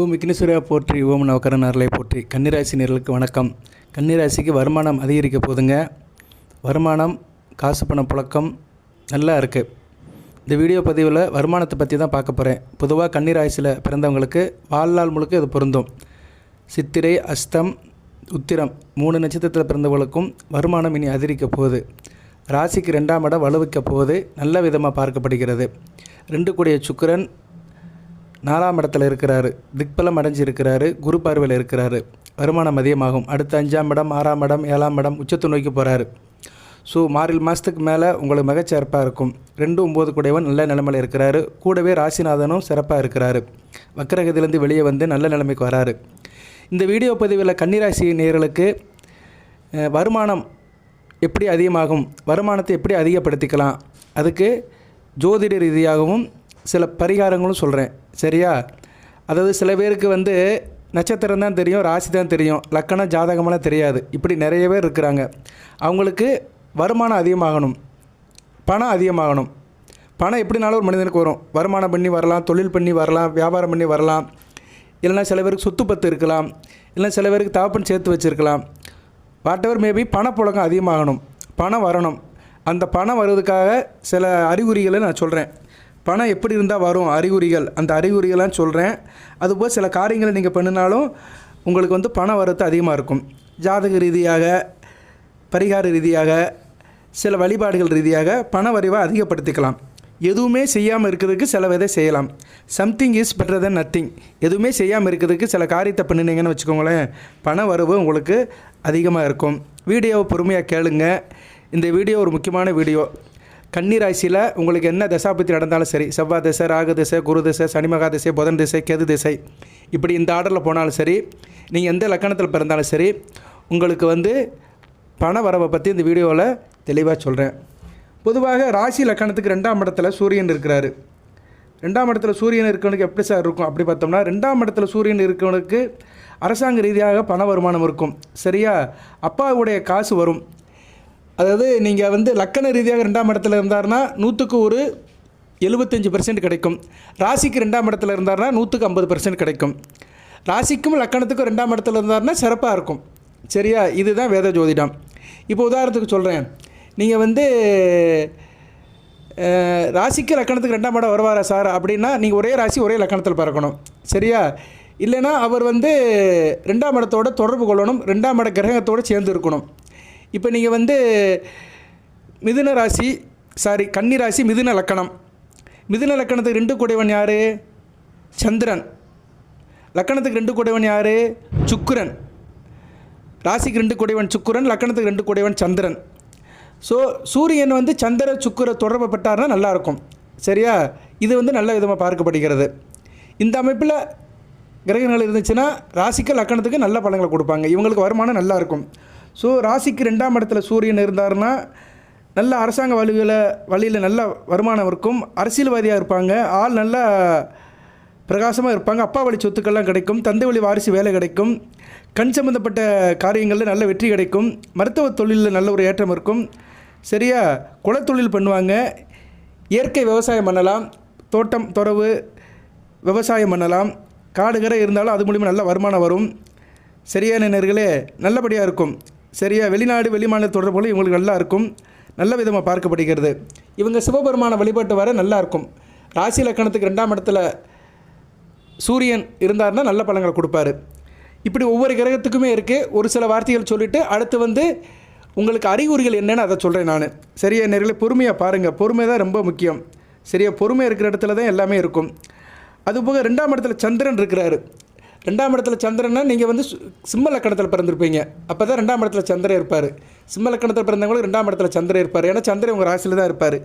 ஓம் விக்னேஸ்வரா போற்றி, ஓம் நவக்கரனார்களை போற்றி. கன்னிராசி நேயர்களுக்கு வணக்கம். கன்னிராசிக்கு வருமானம் அதிகரிக்க போதுங்க. வருமானம், காசு பணம் புழக்கம் நல்லா இருக்குது. இந்த வீடியோ பதிவில் வருமானத்தை பற்றி தான் பார்க்க போகிறேன். பொதுவாக கன்னிராசியில் பிறந்தவங்களுக்கு வாழ்நாள் முழுக்க இது பொருந்தும். சித்திரை, அஸ்தம், உத்திரம் 3 நட்சத்திரத்தில் பிறந்தவங்களுக்கும் வருமானம் இனி அதிகரிக்க போகுது. ராசிக்கு 2ஆம் இடம் வலுவிக்க போகுது, நல்ல விதமாக பார்க்கப்படுகிறது. 2 கூடிய சுக்கிரன் 4ஆம் இடத்துல இருக்கிறாரு, திக்பலம் அடைஞ்சிருக்கிறாரு, குரு பார்வையில் இருக்கிறாரு. வருமானம் அதிகமாகும். அடுத்து 5ஆம் இடம், 6ஆம் இடம், 7ஆம் இடம் உச்சத்தை நோக்கி போகிறாரு. ஸோ மார்கழி மாதத்துக்கு மேலே உங்களுக்கு மிகச்சிறப்பாக இருக்கும். 2, 9 கூடையவன் நல்ல நிலைமையில் இருக்கிறாரு. கூடவே ராசிநாதனும் சிறப்பாக இருக்கிறாரு. வக்கரகத்திலேருந்து வெளியே வந்து நல்ல நிலைமைக்கு வராரு. இந்த வீடியோ பதிவில் கன்னிராசி நேயர்களுக்கு வருமானம் எப்படி அதிகமாகும், வருமானத்தை எப்படி அதிகப்படுத்திக்கலாம், அதுக்கு ஜோதிட ரீதியாகவும் சில பரிகாரங்களும் சொல்கிறேன். சரியா? அதாவது சில பேருக்கு நட்சத்திரம் தான் தெரியும், ராசி தான் தெரியும், லக்கணம் ஜாதகமெல்லாம் தெரியாது. இப்படி நிறைய பேர் இருக்கிறாங்க. அவங்களுக்கு வருமானம் அதிகமாகணும், பணம் அதிகமாகணும். பணம் எப்படினாலும் ஒரு மனிதனுக்கு வரும். வருமானம் பண்ணி வரலாம், தொழில் பண்ணி வரலாம், வியாபாரம் பண்ணி வரலாம். இல்லைனா சில பேருக்கு சொத்து பத்து இருக்கலாம், இல்லைனா சில பேருக்கு தகப்பன் சேர்த்து வச்சுருக்கலாம். வாட்டெவர் மேபி பணப்புழக்கம் அதிகமாகணும், பணம் வரணும். அந்த பணம் வருவதுக்காக சில அறிகுறிகளை நான் சொல்கிறேன். பணம் எப்படி இருந்தால் வரும், அறிகுறிகள், அந்த அறிகுறிகள்லாம் சொல்கிறேன். அதுபோல் சில காரியங்களை நீங்கள் பண்ணினாலும் உங்களுக்கு பணம் வரத்து அதிகமாக இருக்கும். ஜாதக ரீதியாக, பரிகார ரீதியாக, சில வழிபாடுகள் ரீதியாக பண வரவை அதிகப்படுத்திக்கலாம். எதுவுமே செய்யாமல் இருக்கிறதுக்கு சில விதை செய்யலாம். Something is better then nothing. எதுவுமே செய்யாமல் இருக்கிறதுக்கு சில காரியத்தை பண்ணினீங்கன்னு வச்சுக்கோங்களேன், பண வரவு உங்களுக்கு அதிகமாக இருக்கும். வீடியோவை பொறுமையாக கேளுங்க. இந்த வீடியோ ஒரு முக்கியமான வீடியோ. கன்னிராசியில் உங்களுக்கு என்ன தசாபத்தி நடந்தாலும் சரி, செவ்வாய் திசை, ராகு திசை, குரு திசை, சனிமகா திசை, புதன் திசை, கேது திசை, இப்படி இந்த ஆர்டரில் போனாலும் சரி, நீங்கள் எந்த லக்கணத்தில் பிறந்தாலும் சரி, உங்களுக்கு பண வரவை பற்றி இந்த வீடியோவில் தெளிவாக சொல்கிறேன். பொதுவாக ராசி லக்கணத்துக்கு 2ஆம் இடத்துல சூரியன் இருக்கிறாரு. 2ஆம் இடத்துல சூரியன் இருக்கவனுக்கு எப்படி சார் இருக்கும் அப்படி பார்த்தோம்னா, 2ஆம் இடத்துல சூரியன் இருக்கவனுக்கு அரசாங்க ரீதியாக பண வருமானம் இருக்கும். சரியா? அப்பாவுடைய காசு வரும். அதாவது நீங்கள் லக்கண ரீதியாக 2ஆம் இடத்துல இருந்தார்னா 100க்கு ஒரு 75% கிடைக்கும். ராசிக்கு 2ஆம் இடத்துல இருந்தார்னா 100க்கு 50% கிடைக்கும். ராசிக்கும் லக்கணத்துக்கும் 2ஆம் இடத்துல இருந்தார்னா சிறப்பாக இருக்கும். சரியா? இதுதான் வேத ஜோதிடம். இப்போ உதாரணத்துக்கு சொல்கிறேன். நீங்கள் ராசிக்கு லக்கணத்துக்கு 2ஆம் இடம் வருவாரா சார் அப்படின்னா, நீங்கள் ஒரே ராசி ஒரே லக்கணத்தில் பிறக்கணும். சரியா? இல்லைனா அவர் 2ஆம் இடத்தோட தொடர்பு கொள்ளணும், 2ஆம் இட கிரகத்தோடு சேர்ந்து இருக்கணும். இப்போ நீங்கள் மிதுன ராசி, கன்னி ராசி, மிதுன லக்கணம். மிதுன லக்கணத்துக்கு 2 கூடையவன் யார்? சந்திரன். லக்கணத்துக்கு 2 கூடையவன் யார்? சுக்கிரன். ராசிக்கு 2 கூடையவன் சுக்கிரன், லக்கணத்துக்கு 2 கூடையவன் சந்திரன். ஸோ சூரியன் சந்திர சுக்கிர தொடர்பு பட்டார்னா நல்லாயிருக்கும். சரியா? இது நல்ல விதமாக பார்க்கப்படுகிறது. இந்த அமைப்பில் கிரகங்கள் இருந்துச்சுன்னா ராசிக்கு லக்கணத்துக்கு நல்ல பலன்களை கொடுப்பாங்க. இவங்களுக்கு வருமானம் நல்லாயிருக்கும். ஸோ ராசிக்கு 2ஆம் இடத்துல சூரியன் இருந்தார்னா நல்ல அரசாங்க வழியில் நல்ல வருமானம் இருக்கும். அரசியல்வாதியாக இருப்பாங்க. ஆள் நல்லா பிரகாசமாக இருப்பாங்க. அப்பா வழி சொத்துக்கள்லாம் கிடைக்கும். தந்தை வழி வாரிசு வேலை கிடைக்கும். கண் சம்மந்தப்பட்ட காரியங்களில் நல்ல வெற்றி கிடைக்கும். மருத்துவ தொழிலில் நல்ல ஒரு ஏற்றம் இருக்கும். சரியா? குலத்தொழில் பண்ணுவாங்க. இயற்கை விவசாயம் பண்ணலாம். தோட்டம் துறவு விவசாயம் பண்ணலாம். காடுகரை இருந்தாலும் அது மூலிமா நல்ல வருமானம் வரும். சரியான நேர்களே, நல்லபடியாக இருக்கும். சரியா? வெளிநாடு வெளிமாநில தொடர்புகளும் இவங்களுக்கு நல்லா இருக்கும். நல்ல விதமாக பார்க்கப்படுகிறது. இவங்க சிவபெருமான வழிபாட்டு வர நல்லா இருக்கும். ராசி லக்கணத்துக்கு 2ஆம் இடத்துல சூரியன் இருந்தார்னா நல்ல பலன்களை கொடுப்பாரு. இப்படி ஒவ்வொரு கிரகத்துக்குமே இருக்குது. ஒரு சில வார்த்தைகள் சொல்லிவிட்டு அடுத்து உங்களுக்கு அறிகுறிகள் என்னென்னு அதை சொல்கிறேன் நான். சரியா நேர்களே, பொறுமையாக பாருங்கள். பொறுமை தான் ரொம்ப முக்கியம். சரியா? பொறுமை இருக்கிற இடத்துல தான் எல்லாமே இருக்கும். அதுபோக 2ஆம் இடத்துல சந்திரன் இருக்கிறாரு. 2ஆம் இடத்துல சந்திரன்னா நீங்கள் சிம்ம லக்கணத்தில் பிறந்திருப்பீங்க. அப்போ தான் 2ஆம் இடத்துல சந்திரன் இருப்பார். சிம்ம லக்கணத்தில் பிறந்தவங்களுக்கு 2ஆம் இடத்துல சந்திரன் இருப்பார். ஏன்னா சந்திரன் உங்கள் ராசியில் தான் இருப்பார்.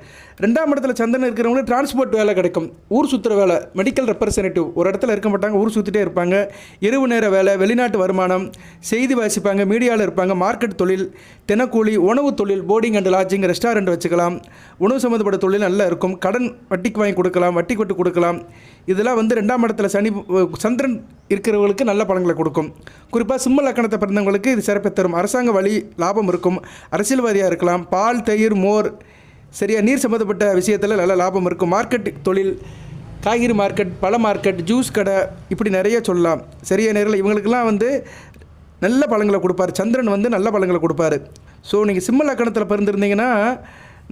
2ஆம் இடத்துல சந்திரன் இருக்கிறவங்களுக்கு டிரான்ஸ்போர்ட் வேலை கிடைக்கும். ஊர் சுற்றுற வேலை, மெடிக்கல் ரெப்ரசன்டேட்டிவ். ஒரு இடத்துல இருக்க மாட்டாங்க, ஊர் சுற்றிட்டே இருப்பாங்க. இரவு நேர வேலை, வெளிநாட்டு வருமானம், செய்தி வாசிப்பாங்க, மீடியாவில் இருப்பாங்க, மார்க்கெட் தொழில், தினக்கூலி, உணவு தொழில், போர்டிங் அண்ட் லாட்ஜிங், ரெஸ்டாரண்ட் வச்சுக்கலாம். உணவு சம்மந்தப்பட்ட தொழில் நல்லா இருக்கும். கடன் வட்டிக்கு வாங்கி கொடுக்கலாம், வட்டி கொட்டு கொடுக்கலாம். இதெல்லாம் 2ஆம் இடத்துல சந்திரன் இருக்கிறவங்களுக்கு நல்ல பலன்களை கொடுக்கும். குறிப்பாக சிம்ம லக்கணத்தை பிறந்தவங்களுக்கு இது சிறப்பை தரும். அரசாங்க வழி லாபம் இருக்கும். அரசியல்வாதியாக இருக்கலாம். பால், தயிர், மோர், சரியா, நீர் சம்மந்தப்பட்ட விஷயத்தில் நல்ல லாபம் இருக்கும். மார்க்கெட் தொழில், காய்கறி மார்க்கெட், பழ மார்க்கெட், ஜூஸ் கடை, இப்படி நிறைய சொல்லலாம். சரியா நேரில் இவங்களுக்கெல்லாம் வந்து நல்ல பழங்களை கொடுப்பார். சந்திரன் வந்து நல்ல பழங்களை கொடுப்பார். ஸோ நீங்கள் சிம்ம லக்கணத்தில் பிறந்திருந்தீங்கன்னா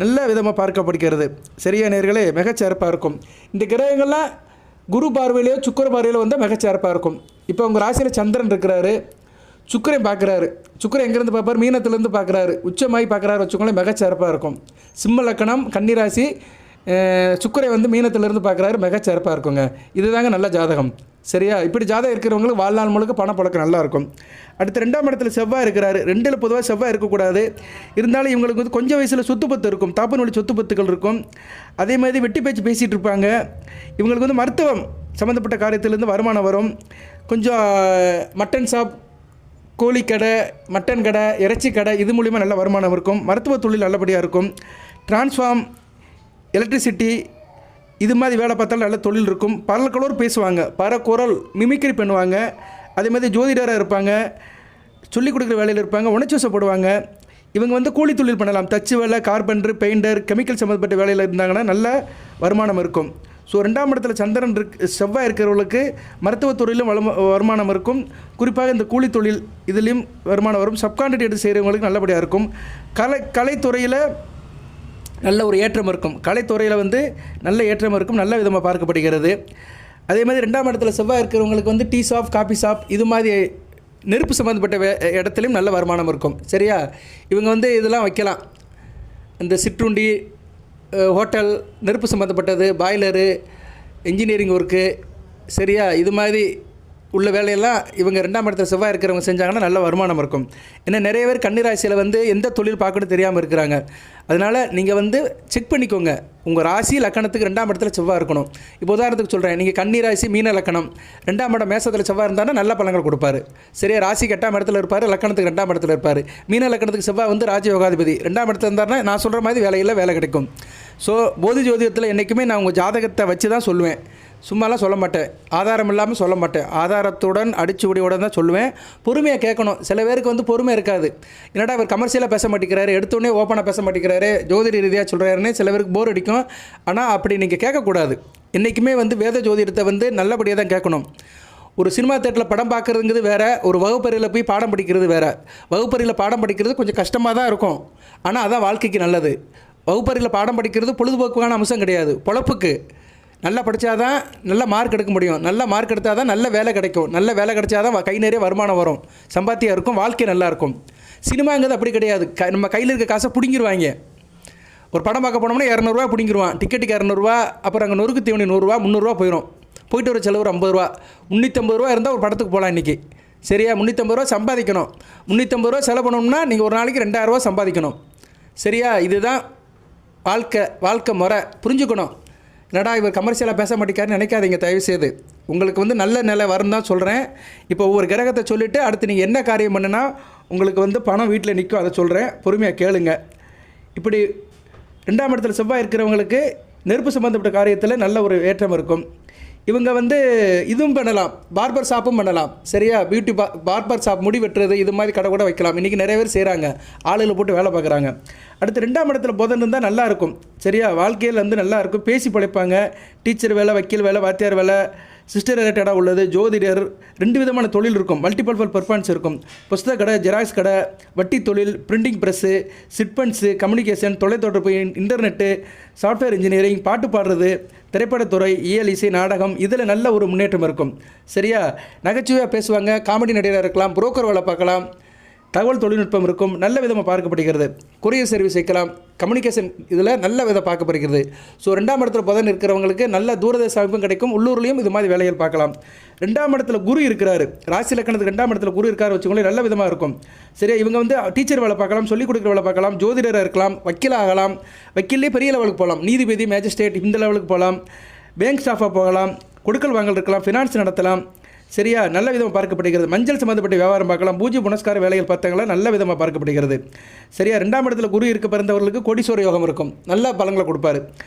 நல்ல விதமாக பார்க்கப்படுகிறது. சரியா நேர்களே, மிகச்சிறப்பாக இருக்கும். இந்த கிரகங்கள்லாம் குரு பார்வையிலையோ சுக்கிர பார்வையிலோ வந்தால் மிகச்சிறப்பாக இருக்கும். இப்போ உங்கள் ராசியில் சந்திரன் இருக்கிறாரு, சுக்கிரன் பார்க்குறாரு. சுக்கிரன் எங்கேருந்து பார்ப்பார்? மீனத்துலேருந்து பார்க்குறாரு. உச்சமாகி பார்க்குறாரு வச்சுக்கோங்களேன், மிகச்சிறப்பாக இருக்கும். சிம்ம லக்கணம் கன்னிராசி, சுக்கிரன் வந்து மீனத்திலேருந்து பார்க்குறாரு, மிகச்சிறப்பாக இருக்குங்க. இதுதாங்க நல்ல ஜாதகம். சரியா? இப்படி ஜாதகம் இருக்கிறவங்களுக்கு வாழ்நாள் முழுக்க பணப்பழக்கம் நல்லாயிருக்கும். அடுத்து 2ஆம் இடத்துல செவ்வாய் இருக்கிறாரு. 2ல் பொதுவாக செவ்வாய் இருக்கக்கூடாது. இருந்தாலும் இவங்களுக்கு வந்து கொஞ்சம் வயசில் சொத்து பத்து இருக்கும், தாப்பன் வழி சொத்து பத்துக்கள் இருக்கும். அதே மாதிரி வெட்டி பேச்சு பேசிகிட்டு இருப்பாங்க. இவங்களுக்கு வந்து மருத்துவம் சம்மந்தப்பட்ட காரியத்திலேருந்து வருமானம் வரும். கொஞ்சம் மட்டன் ஷாப், கோழி கடை, மட்டன் கடை, இறைச்சி கடை, இது மூலிமா நல்ல வருமானம் இருக்கும். மருத்துவ தொழில் நல்லபடியாக இருக்கும். டிரான்ஸ்ஃபார்ம், எலக்ட்ரிசிட்டி, இது மாதிரி வேலை பார்த்தாலும் நல்ல தொழில் இருக்கும். பல கலர் பேசுவாங்க, பல குரல் மிமிக்ரி பண்ணுவாங்க. அதே மாதிரி ஜோதிடராக இருப்பாங்க, சொல்லிக் கொடுக்குற வேலையில் இருப்பாங்க, உணர்ச்சிவசப்படுவாங்க. இவங்க வந்து கூலி தொழில் பண்ணலாம். தச்சு வேலை, கார்பெண்டர், பெயிண்டர், கெமிக்கல் சம்மந்தப்பட்ட வேலையில் இருந்தாங்கன்னா நல்ல வருமானம் இருக்கும். ஸோ 2ஆம் இடத்துல சந்திரன் செவ்வாய் இருக்கிறவங்களுக்கு மருத்துவ தொழிலும் வருமானம் இருக்கும். குறிப்பாக இந்த கூலி தொழில் இதுலேயும் வருமானம் வரும். சப்கான்ட்ராக்ட் எடுத்து செய்கிறவங்களுக்கு நல்லபடியாக இருக்கும். கலைத்துறையில் நல்ல ஒரு ஏற்றம் இருக்கும். கலைத்துறையில் வந்து நல்ல ஏற்றம் இருக்கும், நல்ல விதமாக பார்க்கப்படுகிறது. அதே மாதிரி 2ஆம் இடத்துல செவ்வாய் இருக்கிறவங்களுக்கு வந்து டீ ஷாப், காபி ஷாப், இது மாதிரி நெருப்பு சம்மந்தப்பட்ட இடத்துலையும் நல்ல வருமானம் இருக்கும். சரியா? இவங்க வந்து இதெல்லாம் வைக்கலாம். இந்த சிற்றுண்டி, ஹோட்டல், நெருப்பு சம்மந்தப்பட்டது, பாய்லரு, இன்ஜினியரிங் ஒர்க்கு, சரியா? இது மாதிரி உள்ள வேலையெல்லாம் இவங்க 2ஆம் இடத்துல செவ்வாய் இருக்கிறவங்க செஞ்சாங்கன்னா நல்ல வருமானம் இருக்கும். ஏன்னா நிறைய பேர் கன்னிராசியில் வந்து எந்த தொழில் பார்க்கணும் தெரியாமல் இருக்கிறாங்க. அதனால் நீங்கள் வந்து செக் பண்ணிக்கோங்க. உங்கள் ராசி லக்கணத்துக்கு 2ஆம் இடத்துல செவ்வாய் இருக்கணும். இப்போ உதாரணத்துக்கு சொல்கிறேன், நீங்கள் கன்னிராசி மீன லக்கணம், 2ஆம் இடம் மேசத்தில் செவ்வாய் இருந்தாலும் நல்ல பலன்கள் கொடுப்பாரு. சரியா? ராசிக்கு 8ஆம் இடத்துல இருப்பார், லக்கணத்துக்கு 2ஆம் இடத்துல இருப்பார். மீன லக்கணத்துக்கு செவ்வாய் வந்து ராஜயோகாதிபதி. 2ஆம் இடத்துல இருந்தாருன்னா நான் சொல்கிற மாதிரி வேலை கிடைக்கும். ஸோ போதி ஜோதிடத்தில் என்றைக்குமே நான் உங்கள் ஜாதகத்தை வச்சு தான் சொல்லுவேன், சும்மாலாம் சொல்ல மாட்டேன், ஆதாரம் இல்லாமல் சொல்ல மாட்டேன். ஆதாரத்துடன் அடிச்சுவடியோடு தான் சொல்லுவேன். பொறுமையாக கேட்கணும். சில பேருக்கு வந்து பொறுமை இருக்காது. என்னடா இவர் கமர்ஷியலாக பேச மாட்டேங்கிறாரு, எடுத்தோடனே ஓப்பனாக பேச மாட்டேங்கிறாரு, ஜோதிட ரீதியாக சொல்கிறாருன்னு சில பேருக்கு போர் அடிக்கும். ஆனால் அப்படி நீங்கள் கேட்கக்கூடாது. என்றைக்குமே வந்து வேத ஜோதிடத்தை வந்து நல்லபடியாக தான் கேட்கணும். ஒரு சினிமா தேட்டரில் படம் பார்க்குறதுங்கிறது வேறு, ஒரு வகுப்பறையில் போய் பாடம் படிக்கிறது வேறு. வகுப்பறையில் பாடம் படிக்கிறது கொஞ்சம் கஷ்டமாக தான் இருக்கும், ஆனால் அதான் வாழ்க்கைக்கு நல்லது. வகுப்பறையில் பாடம் படிக்கிறது பொழுதுபோக்குக்கான அம்சம் கிடையாது, பொழப்புக்கு. நல்லா படித்தாதான் நல்ல மார்க் எடுக்க முடியும். நல்ல மார்க் எடுத்தால் தான் நல்ல வேலை கிடைக்கும். நல்ல வேலை கிடைச்சா தான் கை நிறைய வருமானம் வரும், சம்பாத்தியம் இருக்கும், வாழ்க்கை நல்லாயிருக்கும். சினிமாங்கிறது அப்படி கிடையாது. நம்ம கையில் இருக்க காசை பிடிங்கிடுவாங்க. ஒரு படம் பார்க்க போனோம்னா 200 பிடிங்கிடுவான். டிக்கெட்டுக்கு 200, அப்புறம் அங்கே நொறுக்கு தீவனி 100, 300 போயிடும். போயிட்டு ஒரு செலவு 50 ரூபா. 350 இருந்தால் ஒரு படத்துக்கு போகலாம் இன்றைக்கி. சரியா? 350 சம்பாதிக்கணும். 350 செலவு பண்ணணும்னா நீங்கள் ஒரு நாளைக்கு 2000 சம்பாதிக்கணும். சரியா? இதுதான் வாழ்க்கை முறை. புரிஞ்சுக்கணும். என்னடா இவர் கமர்ஷியலாக பேச மாட்டேங்காருன்னு நினைக்காதீங்க தயவுசெய்து. உங்களுக்கு வந்து நல்ல நிலை வரும் தான் சொல்கிறேன். இப்போ ஒவ்வொரு கிரகத்தை சொல்லிவிட்டு அடுத்து நீங்கள் என்ன காரியம் பண்ணுன்னா உங்களுக்கு வந்து பணம் வீட்டில் நிற்கும், அதை சொல்கிறேன். பொறுமையாக கேளுங்க. இப்படி 2ஆம் இடத்துல செவ்வாய் இருக்கிறவங்களுக்கு நெருப்பு சம்மந்தப்பட்ட காரியத்தில் நல்ல ஒரு ஏற்றம் இருக்கும். இவங்க வந்து இதுவும் பண்ணலாம், பார்பர் ஷாப்பும் பண்ணலாம். சரியா? பியூட்டி பார்பர் ஷாப், முடி வெட்டுறது, இது மாதிரி கடை கூட வைக்கலாம். இன்றைக்கி நிறைய பேர் செய்கிறாங்க, ஆளுகளை போட்டு வேலை பார்க்குறாங்க. அடுத்து 2ஆம் இடத்துல புதன் இருந்தால் நல்லாயிருக்கும். சரியா? வாழ்க்கையில் வந்து நல்லாயிருக்கும். பேசி பழைப்பாங்க. டீச்சர் வேலை, வக்கீல் வேலை, வாத்தியார் வேலை, சிஸ்டர் ரிலேட்டடாக உள்ளது, ஜோதிடர், 2 விதமான தொழில் இருக்கும். மல்டிபல் பெர்ஃபார்மன்ஸ் இருக்கும். புஸ்தக கடை, ஜெராக்ஸ் கடை, வட்டி தொழில், பிரிண்டிங் ப்ரெஸ்ஸு, சிட்பண்ட்ஸு, கம்யூனிகேஷன், தொலைத்தொடர்பு, இன்டர்நெட்டு, சாஃப்ட்வேர் இன்ஜினியரிங், பாட்டு பாடுறது, திரைப்படத்துறை, இயல், இசை, நாடகம், இதில் நல்ல ஒரு முன்னேற்றம் இருக்கும். சரியா? நகைச்சுவையாக பேசுவாங்க, காமெடி நடிகராக இருக்கலாம், புரோக்கர் வேலை பார்க்கலாம், தகவல் தொழில்நுட்பம் இருக்கும், நல்ல விதமாக பார்க்கப்படுகிறது. கொரியர் சர்வீஸ் வைக்கலாம், கம்யூனிகேஷன் இதில் நல்ல விதம் பார்க்கப்படுகிறது. ஸோ 2ஆம் இடத்துல புதன் இருக்கிறவங்களுக்கு நல்ல தூரதேச அமைப்பும் கிடைக்கும். உள்ளூர்லேயும் இது மாதிரி வேலைகள் பார்க்கலாம். 2ஆம் இடத்துல குரு இருக்கிறாரு. ராசி லக்கணத்துக்கு 2ஆம் இடத்துல குரு இருக்காரு வச்சுக்கோங்களேன், நல்ல விதமாக இருக்கும். சரியா? இவங்க வந்து டீச்சர் வேலை பார்க்கலாம், சொல்லிக் கொடுக்குற வேலை பார்க்கலாம், ஜோதிடராக இருக்கலாம், வக்கீலாகலாம், வக்கீல்லே பெரிய லெவலுக்கு போகலாம், நீதிபதி, மேஜிஸ்ட்ரேட் இந்த லெவலுக்கு போகலாம், பேங்க் ஸ்டாஃபாக போகலாம், கொடுக்கல் வாங்கல் இருக்கலாம், ஃபினான்ஸ் நடத்தலாம். சரியா? நல்ல விதமாக பார்க்கப்படுகிறது. மஞ்சள் சம்மந்தப்பட்ட வியாபாரம் பார்க்கலாம், பூஜை புனஸ்கார வேலைகள் பார்த்தாங்களா நல்ல விதமாக பார்க்கப்படுகிறது. சரியா? 2ஆம் இடத்துல குரு இருக்க பிறந்தவர்களுக்கு கோடீஸ்வர யோகம் இருக்கும், நல்ல பலன்களை கொடுப்பாரு.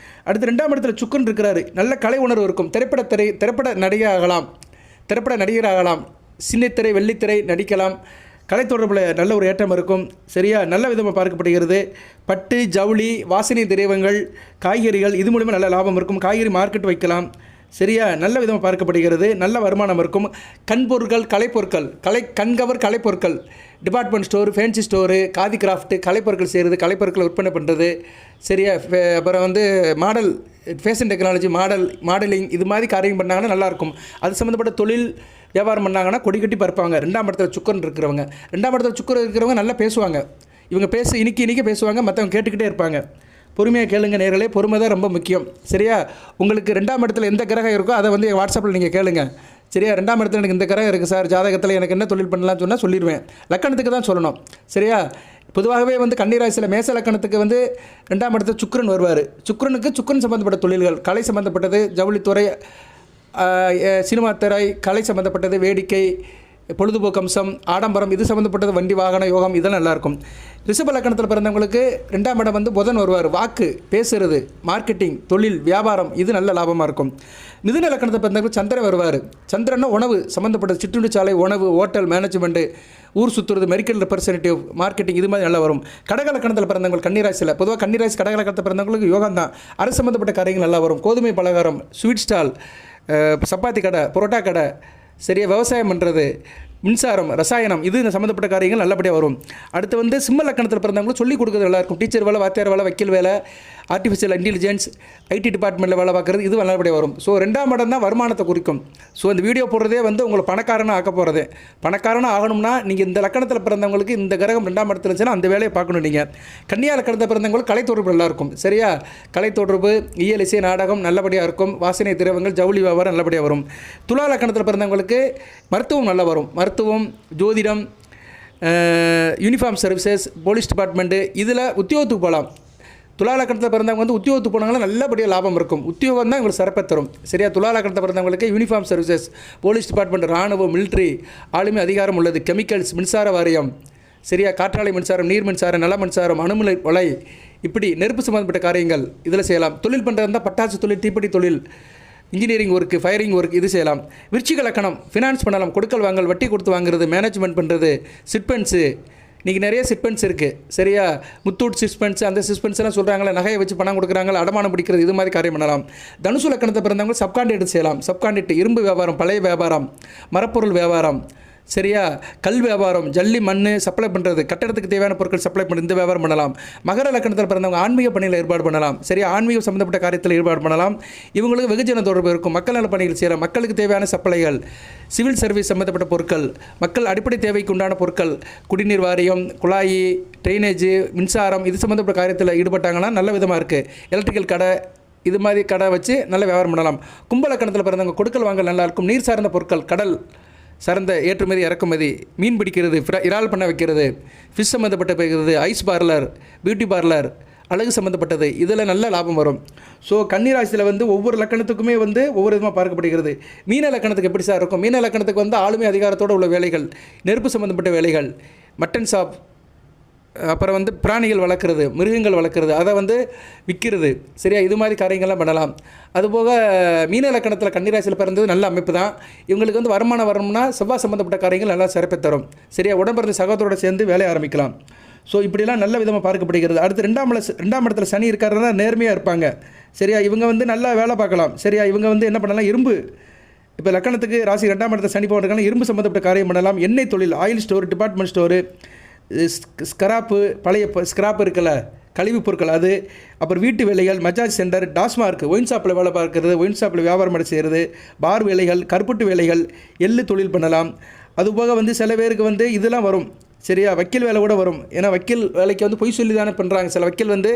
அடுத்து 2ஆம் இடத்துல சுக்கரன் இருக்கிறாரு, நல்ல கலை உணர்வு இருக்கும். திரைப்பட நடிகராகலாம், சின்னத்திரை, வெள்ளித்திரை நடிக்கலாம், கலை தொடர்பில் நல்ல ஒரு ஏற்றம் இருக்கும். சரியா? நல்ல விதமாக பார்க்கப்படுகிறது. பட்டு, ஜவுளி, வாசனை திரவியங்கள், காய்கறிகள், இது மூலிமா நல்ல லாபம் இருக்கும். காய்கறி மார்க்கெட் வைக்கலாம். சரியா, நல்ல விதமாக பார்க்கப்படுகிறது. நல்ல வருமானம் இருக்கும். கண் பொருட்கள், கலைப்பொருட்கள், கண்கவர் கலைப்பொருட்கள், department store, fancy store, khadi craft, கலைப்பொருட்கள் செய்கிறது, கலைப்பொருட்களை விற்பனை பண்ணுறது. சரியா, அப்புறம் வந்து ஃபேஷன் டெக்னாலஜி, மாடலிங் இது மாதிரி காரியம் பண்ணாங்கன்னா நல்லாயிருக்கும். அது சம்மந்தப்பட்ட தொழில் வியாபாரம் பண்ணாங்கன்னா கொடி கட்டி பறப்பாங்க. 2ஆம் இடத்துல சுக்கரன் இருக்கிறவங்க, 2ஆம் இடத்துல சுக்கரன் இருக்கிறவங்க நல்லா பேசுவாங்க. இவங்க இனிக்க பேசுவாங்க, மற்றவங்க கேட்டுக்கிட்டே இருப்பாங்க. பொறுமையாக கேளுங்க நேர்களே, பொறுமை தான் ரொம்ப முக்கியம். சரியா, உங்களுக்கு 2ஆம் இடத்துல எந்த கிரகம் இருக்கோ அதை வந்து வாட்ஸ்அப்பில் நீங்கள் கேளுங்க. சரியா, 2ஆம் இடத்துல எனக்கு இந்த கிரகம் இருக்குது சார், ஜாதகத்தில் எனக்கு என்ன தொழில் பண்ணலாம்னு சொன்னால் சொல்லிடுவேன். லக்கணத்துக்கு தான் சொல்லணும். சரியா, பொதுவாகவே வந்து கன்னிராசியில் மேச லக்கணத்துக்கு வந்து 2ஆம் இடத்துல சுக்கிரன் வருவார். சுக்கிரன் சம்மந்தப்பட்ட தொழில்கள், கலை சம்மந்தப்பட்டது, ஜவுளித்துறை, சினிமா துறை, கலை சம்மந்தப்பட்டது, வேடிக்கை, பொழுதுபோக்கு அம்சம், ஆடம்பரம், இது சம்மந்தப்பட்டது, வண்டி வாகன யோகம், இதெல்லாம் நல்லாயிருக்கும். ரிஷப லக்கணத்தில் பிறந்தவங்களுக்கு 2ஆம் இடம் வந்து புதன் வருவார். வாக்கு பேசுகிறது, மார்க்கெட்டிங், தொழில், வியாபாரம், இது நல்ல லாபமாக இருக்கும். மிதுன லக்கணத்தை பிறந்தவங்களுக்கு சந்திரன் வருவார். சந்திரன்னா உணவு சம்மந்தப்பட்டது, சிற்றுண்டி சாலை, உணவு, ஹோட்டல் மேனேஜ்மெண்ட்டு, ஊர் சுற்றுறது, மெடிக்கல் ரெப்ரசன்டேட்டிவ், மார்க்கெட்டிங், இது மாதிரி நல்லா வரும். கடக லக்கணத்தில் பிறந்தவங்க கன்னிராசியில், பொதுவாக கன்னிராசி கடக லக்கணத்தில் பிறந்தவங்களுக்கு யோகம் தான். அரசு சம்மந்தப்பட்ட காரியங்கள் நல்லா வரும். கோதுமை பலகாரம், ஸ்வீட் ஸ்டால், சப்பாத்தி கடை, புரோட்டா கடை, சரியா, விவசாயம் பண்ணுறது, மின்சாரம், ரசாயனம், இது இந்த சம்மந்தப்பட்ட காரியங்கள் நல்லபடியாக வரும். அடுத்து வந்து சிம்ம லக்கணத்தில் பிறந்தவங்களும் சொல்லிக் கொடுக்குறது நல்லாயிருக்கும். டீச்சர் வேலை, வாத்தியார் வேலை, வக்கீல் வேலை, ஆர்டிஃபிஷியல் இன்டெலிஜென்ஸ், ஐடி டிபார்ட்மெண்ட்டில் வேலை பார்க்குறது, இது நல்லபடியாக வரும். ஸோ 2ஆம் இடம் தான் வருமானத்தை குறிக்கும். ஸோ இந்த வீடியோ போடுறதே வந்து உங்களை பணக்காரனாக ஆக்க போகிறது. பணக்காரனாக ஆகணும்னா நீங்கள் இந்த லக்கணத்தில் பிறந்தவங்களுக்கு இந்த கிரகம் 2ஆம் இடத்துல இருந்துச்சுன்னா அந்த வேலையை பார்க்கணும். நீங்கள் கன்னியா லக்கணத்தில் பிறந்தவங்களுக்கு கலை தொடர்பு நல்லாயிருக்கும். சரியா, கலை தொடர்பு, இயல், இசை, நாடகம் நல்லபடியாக இருக்கும். வாசனை திரவங்கள், ஜவுளி வியாபாரம் நல்லபடியாக வரும். துலா லக்கணத்தில் பிறந்தவங்களுக்கு மருத்துவம் நல்லா வரும். மருத்துவம், ஜோதிடம், யூனிஃபார்ம் சர்வீசஸ், போலீஸ் டிபார்ட்மெண்ட்டு, இதில் உத்தியோகத்துக்கு போகலாம். துலா லக்கணத்தில் பிறந்தவங்க வந்து உத்தியோகத்துக்கு போனாங்கன்னா நல்லபடியாக லாபம் இருக்கும். உத்தியோகம் தான் உங்களுக்கு சிறப்பை தரும். சரியா, துலா லக்கணத்தில் பிறந்தவங்களுக்கு யூனிஃபார்ம் சர்வீசஸ், போலீஸ் டிபார்ட்மெண்ட், ராணுவம், மிலிட்ரி, ஆளுமை அதிகாரம் உள்ளது, கெமிக்கல்ஸ், மின்சார வாரியம், சரியா, காற்றாலை மின்சாரம், நீர் மின்சாரம், நில மின்சாரம், அணுமிலை வலை, இப்படி நெருப்பு சம்மந்தப்பட்ட காரியங்கள் இதில் செய்யலாம். தொழில் பண்ணுறதா பட்டாசு தொழில், தீப்பெட்டி தொழில், இன்ஜினியரிங் ஒர்க்கு, ஃபயரிங் ஒர்க், இது செய்யலாம். விருச்சிக லக்கணம் ஃபினான்ஸ் பண்ணலாம். கொடுக்கல் வாங்கல், வட்டி கொடுத்து வாங்குறது, மேனேஜ்மெண்ட் பண்ணுறது, சிட்பென்ஸு, இன்றைக்கி நிறைய சிட்பென்ஸ் இருக்குது. சரியா, முத்தூட் சிட்பென்ஸ், அந்த சிட்பென்ஸ்லாம் சொல்கிறாங்களே, நகையை வச்சு பணம் கொடுக்குறாங்களா, அடமானம் பிடிக்கிறது, இது மாதிரி காரியம் பண்ணலாம். தனுசு லக்கணத்தை பிறந்தவங்க சப்கான்ட்ராக்ட் செய்யலாம். சப்கான்ட்ராக்ட், இரும்பு வியாபாரம், பழைய வியாபாரம், மரப்பொருள் வியாபாரம், சரியா, கல் வியாபாரம், ஜல்லி, மண் சப்ளை பண்ணுறது, கட்டடத்துக்கு தேவையான பொருட்கள் சப்ளை பண்ணுறது, இந்த வியாபாரம் பண்ணலாம். மகர லக்கணத்தில் பிறந்தவங்க ஆன்மீக பணியில் ஏற்பாடு பண்ணலாம். சரியா, ஆன்மீகம் சம்மந்தப்பட்ட காரியத்தில் ஏற்பாடு பண்ணலாம். இவங்களுக்கு வெகுஜன தொடர்பு இருக்கும். மக்கள் நல பணிகள் செய்யலாம். மக்களுக்கு தேவையான சப்ளைகள், சிவில் சர்வீஸ் சம்மந்தப்பட்ட பொருட்கள், மக்கள் அடிப்படை தேவைக்கு உண்டான பொருட்கள், குடிநீர் வாரியம், குழாய், ட்ரைனேஜ், மின்சாரம், இது சம்மந்தப்பட்ட காரியத்தில் ஈடுபட்டாங்கன்னா நல்ல விதமாக இருக்குது. எலக்ட்ரிக்கல் கடை, இது மாதிரி கடை வச்சு நல்ல வியாபாரம் பண்ணலாம். கும்ப லக்கணத்தில் பிறந்தவங்க கொடுக்கல் வாங்கல் நல்லாயிருக்கும். நீர் சார்ந்த பொருட்கள், கடல் சார்ந்த ஏற்றுமதி, இறக்குமதி, மீன் பிடிக்கிறது, இறால் பண்ண வைக்கிறது, ஃபிஷ் சம்மந்தப்பட்ட வைக்கிறது, ஐஸ் பார்லர், பியூட்டி பார்லர், அழகு சம்மந்தப்பட்டது, இதில் நல்ல லாபம் வரும். ஸோ கன்னிராசியில் வந்து ஒவ்வொரு லக்கணத்துக்குமே வந்து ஒவ்வொரு விதமாக பார்க்கப்படுகிறது. மீன லக்கணத்துக்கு எப்படி சார் இருக்கும்? மீன லக்கணத்துக்கு வந்து ஆளுமை அதிகாரத்தோடு உள்ள வேலைகள், நெருப்பு சம்மந்தப்பட்ட வேலைகள், மட்டன் ஷாப், அப்புறம் வந்து பிராணிகள் வளர்க்குறது, மிருகங்கள் வளர்க்குறது, அதை வந்து விற்கிறது. சரியா, இது மாதிரி காரியங்கள்லாம் பண்ணலாம். அதுபோக மீன லக்கணத்தில் கன்னிராசியில் பிறந்தது நல்ல அமைப்பு தான். இவங்களுக்கு வந்து வருமானம் வரணும்னா செவ்வாய் சம்மந்தப்பட்ட காரியங்கள் நல்லா சிறப்பை தரும். சரியா, உடம்பிறந்த சகோதரோடு சேர்ந்து வேலையை ஆரம்பிக்கலாம். ஸோ இப்படிலாம் நல்ல விதமாக பார்க்கப்படுகிறது. அடுத்து 2ஆம் இடத்துல சனி இருக்காருன்னா நேர்மையாக இருப்பாங்க. சரியா, இவங்க வந்து நல்லா வேலை பார்க்கலாம். சரியா, இவங்க வந்து என்ன பண்ணலாம், இரும்பு, இப்போ லக்கணத்துக்கு ராசி 2ஆம் இடத்துல சனி போட்டிருக்காங்க, இரும்பு சம்மந்தப்பட்ட காரியம் பண்ணலாம். எண்ணெய் தொழில், oil store, department store, scrap, பழைய ஸ்கிராப் இருக்குல்ல, கழிவுப் பொருட்கள், அது, அப்புறம் வீட்டு வேலைகள், மசாஜ் சென்டர், டாஸ்மார்க், ஒயின் ஷாப்பில் வேலை பார்க்குறது, ஒயின் ஷாப்பில் வியாபாரம் பண்ண செய்கிறது, பார் வேலைகள், கருப்பட்டு வேலைகள், எள்ளு தொழில் பண்ணலாம். அதுபோக வந்து சில பேருக்கு வந்து இதெல்லாம் வரும். சரியா, வக்கீல் வேலை கூட வரும். ஏன்னா வக்கீல் வேலைக்கு வந்து பொய் சொல்லி தானே பண்ணுறாங்க. சில வக்கீல் வந்து